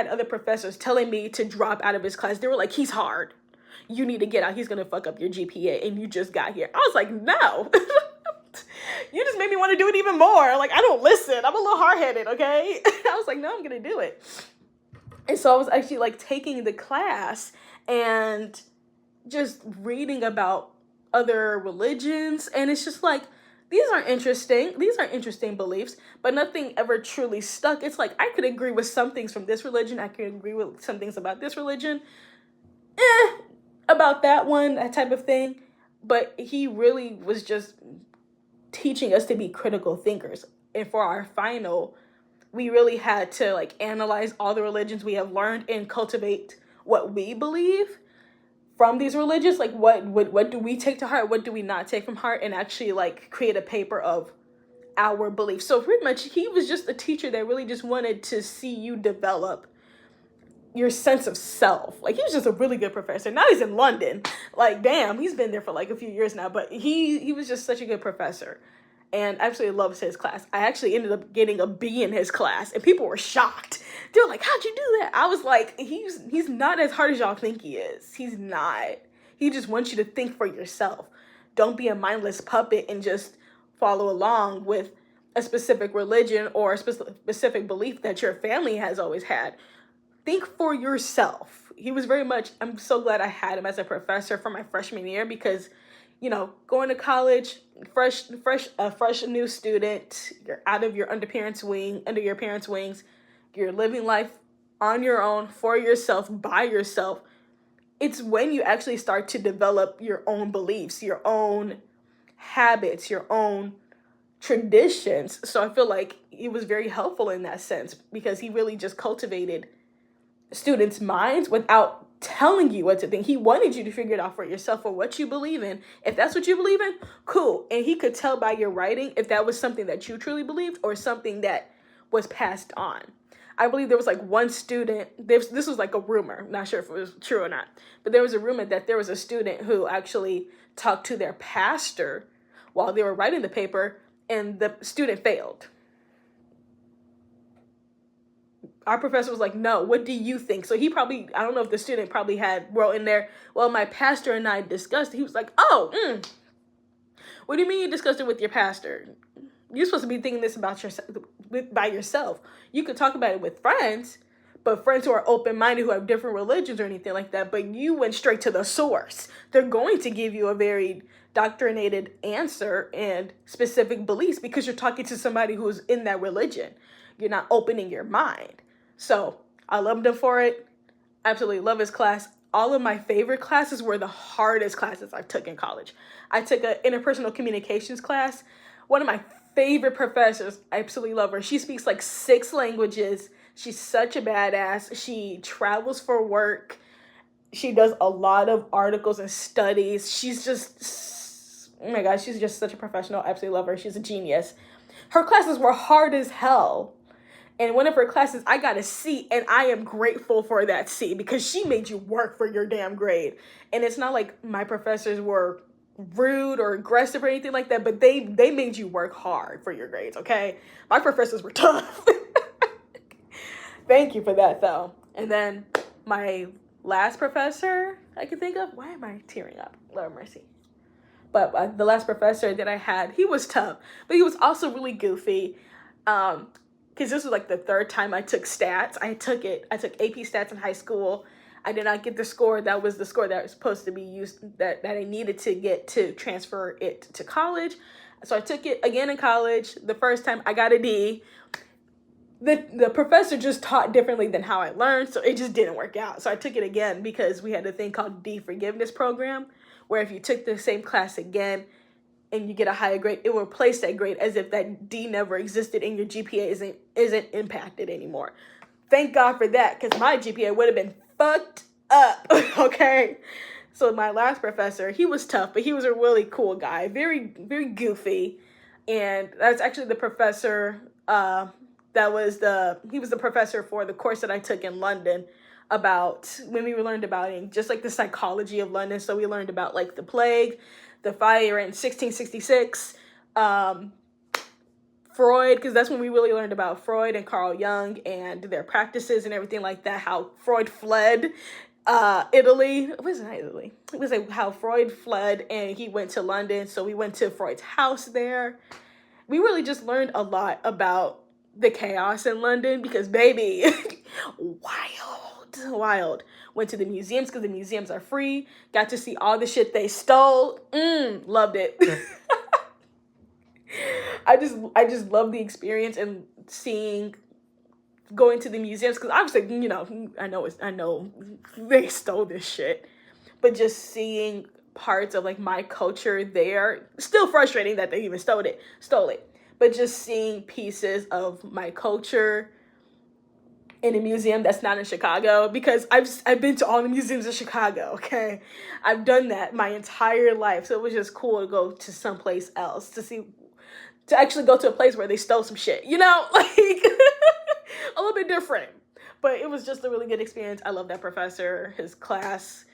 other professors telling me to drop out of his class. They were like, he's hard. You need to get out. He's going to fuck up your GPA, and you just got here. I was like, no. You just made me want to do it even more. Like, I don't listen. I'm a little hard-headed, okay? I was like, no, I'm going to do it. And so I was actually like taking the class and just reading about other religions. And it's just like, these are interesting beliefs, but nothing ever truly stuck. It's like, I could agree with some things from this religion. I could agree with some things about this religion. About that one, that type of thing. But he really was just teaching us to be critical thinkers. And for our final, we really had to like analyze all the religions we have learned and cultivate what we believe from these religions. Like what do we take to heart? What do we not take from heart? And actually like create a paper of our beliefs. So pretty much he was just a teacher that really just wanted to see you develop your sense of self. Like, he was just a really good professor. Now he's in London. Like, damn, he's been there for like a few years now, but he was just such a good professor. And I absolutely loves his class. I actually ended up getting a B in his class, and people were shocked. They were like, how'd you do that? I was like, he's not as hard as y'all think he is. He's not. He just wants you to think for yourself. Don't be a mindless puppet and just follow along with a specific religion or a specific belief that your family has always had. Think for yourself. He was very much, I'm so glad I had him as a professor for my freshman year because, you know, going to college, fresh new student, you're out of under your parents' wings, you're living life on your own, for yourself, by yourself. It's when you actually start to develop your own beliefs, your own habits, your own traditions. So I feel like it was very helpful in that sense because he really just cultivated students' minds without telling you what to think. He wanted you to figure it out for yourself or what you believe in. If that's what you believe in, cool. And he could tell by your writing if that was something that you truly believed or something that was passed on. I believe there was like one student, this was like a rumor, not sure if it was true or not, but there was a rumor that there was a student who actually talked to their pastor while they were writing the paper, and the student failed. Our professor was like, no, what do you think? So he probably, I don't know if the student probably wrote in there, well, my pastor and I discussed it. He was like, what do you mean you discussed it with your pastor? You're supposed to be thinking this about by yourself. You could talk about it with friends, but friends who are open-minded, who have different religions or anything like that, but you went straight to the source. They're going to give you a very doctrinated answer and specific beliefs because you're talking to somebody who's in that religion. You're not opening your mind. So I loved him for it. Absolutely love his class. All of my favorite classes were the hardest classes I took in college. I took an interpersonal communications class. One of my favorite professors, I absolutely love her. She speaks like 6 languages. She's such a badass. She travels for work. She does a lot of articles and studies. She's just, oh my gosh, she's just such a professional. I absolutely love her. She's a genius. Her classes were hard as hell. And one of her classes, I got a C, and I am grateful for that C because she made you work for your damn grade. And it's not like my professors were rude or aggressive or anything like that, but they made you work hard for your grades, okay? My professors were tough. Thank you for that, though. And then my last professor I can think of, why am I tearing up? Lord mercy. But the last professor that I had, he was tough, but he was also really goofy. Because this was like the 3rd time I took stats. I took AP stats in high school. I did not get the score. That was the score that was supposed to be used, that I needed to get to transfer it to college. So I took it again in college. The first time I got a D. The professor just taught differently than how I learned, so it just didn't work out. So I took it again because we had a thing called D forgiveness program, where if you took the same class again and you get a higher grade, it will replace that grade as if that D never existed and your GPA isn't impacted anymore. Thank God for that, because my GPA would have been fucked up, okay? So my last professor, he was tough, but he was a really cool guy, very, very goofy. And that's actually the professor, he was the professor for the course that I took in London about when we learned about just like the psychology of London. So we learned about like the plague, the fire in 1666, Freud, because that's when we really learned about Freud and Carl Jung and their practices and everything like that, how Freud fled Italy. It wasn't Italy. It was like how Freud fled and he went to London. So we went to Freud's house there. We really just learned a lot about the chaos in London because, baby, wild. Went to the museums because the museums are free. Got to see all the shit they stole. Loved it. I just love the experience and going to the museums because obviously, I know they stole this shit, but just seeing parts of like my culture there, still frustrating that they even stole it, but just seeing pieces of my culture in a museum that's not in Chicago, because I've been to all the museums in Chicago, okay? I've done that my entire life, so it was just cool to go to someplace else, to actually go to a place where they stole some shit, like a little bit different. But it was just a really good experience. I love that professor, his class.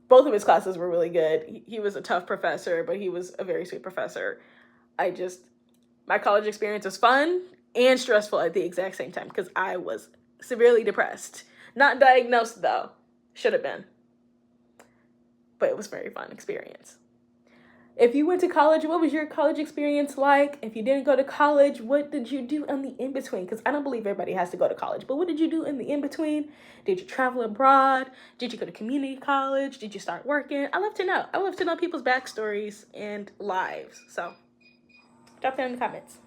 Both of his classes were really good. He was a tough professor, but he was a very sweet professor. My college experience was fun and stressful at the exact same time because I was severely depressed. Not diagnosed though. Should have been. But it was a very fun experience. If you went to college, what was your college experience like? If you didn't go to college, what did you do in the in-between? Because I don't believe everybody has to go to college, but what did you do in the in-between? Did you travel abroad? Did you go to community college? Did you start working? I love to know. I love to know people's backstories and lives. So drop that in the comments.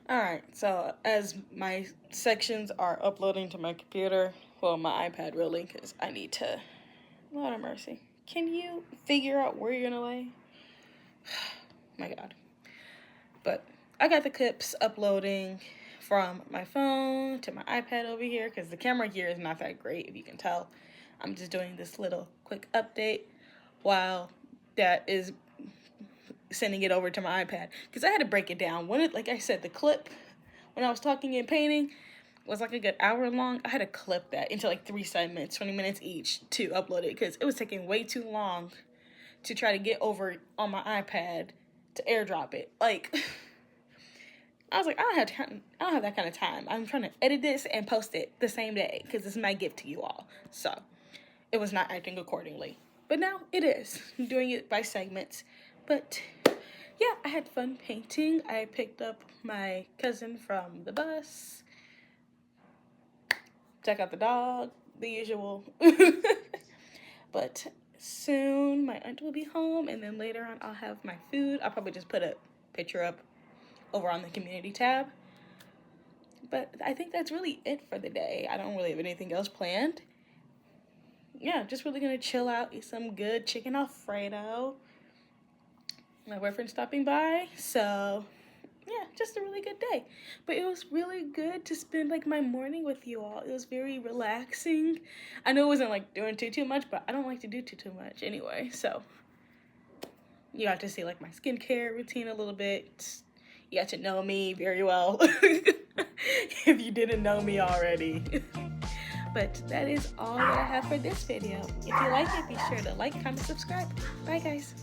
All right, so as my sections are uploading to my computer, well, my iPad really, because I need to, Lord have mercy. Can you figure out where you're gonna lay? My God. But I got the clips uploading from my phone to my iPad over here because the camera here is not that great, if you can tell. I'm just doing this little quick update while that is sending it over to my iPad because I had to break it down. Like I said, the clip when I was talking and painting was like a good hour long. I had to clip that into like 3 segments, 20 minutes each to upload it because it was taking way too long to try to get over on my iPad to airdrop it. Like, I was like, I don't have that kind of time. I'm trying to edit this and post it the same day because it's my gift to you all. So it was not acting accordingly. But now it is. I'm doing it by segments. But yeah, I had fun painting. I picked up my cousin from the bus. Check out the dog, the usual. But soon my aunt will be home, and then later on I'll have my food. I'll probably just put a picture up over on the community tab. But I think that's really it for the day. I don't really have anything else planned. Yeah, just really gonna chill out, eat some good chicken Alfredo. My boyfriend's stopping by, so yeah, just a really good day. But it was really good to spend like my morning with you all. It was very relaxing. I know it wasn't like doing too much, but I don't like to do too much anyway. So you got to see like my skincare routine a little bit. You got to know me very well if you didn't know me already. But that is all that I have for this video. If you like it, be sure to like, comment, subscribe. Bye guys.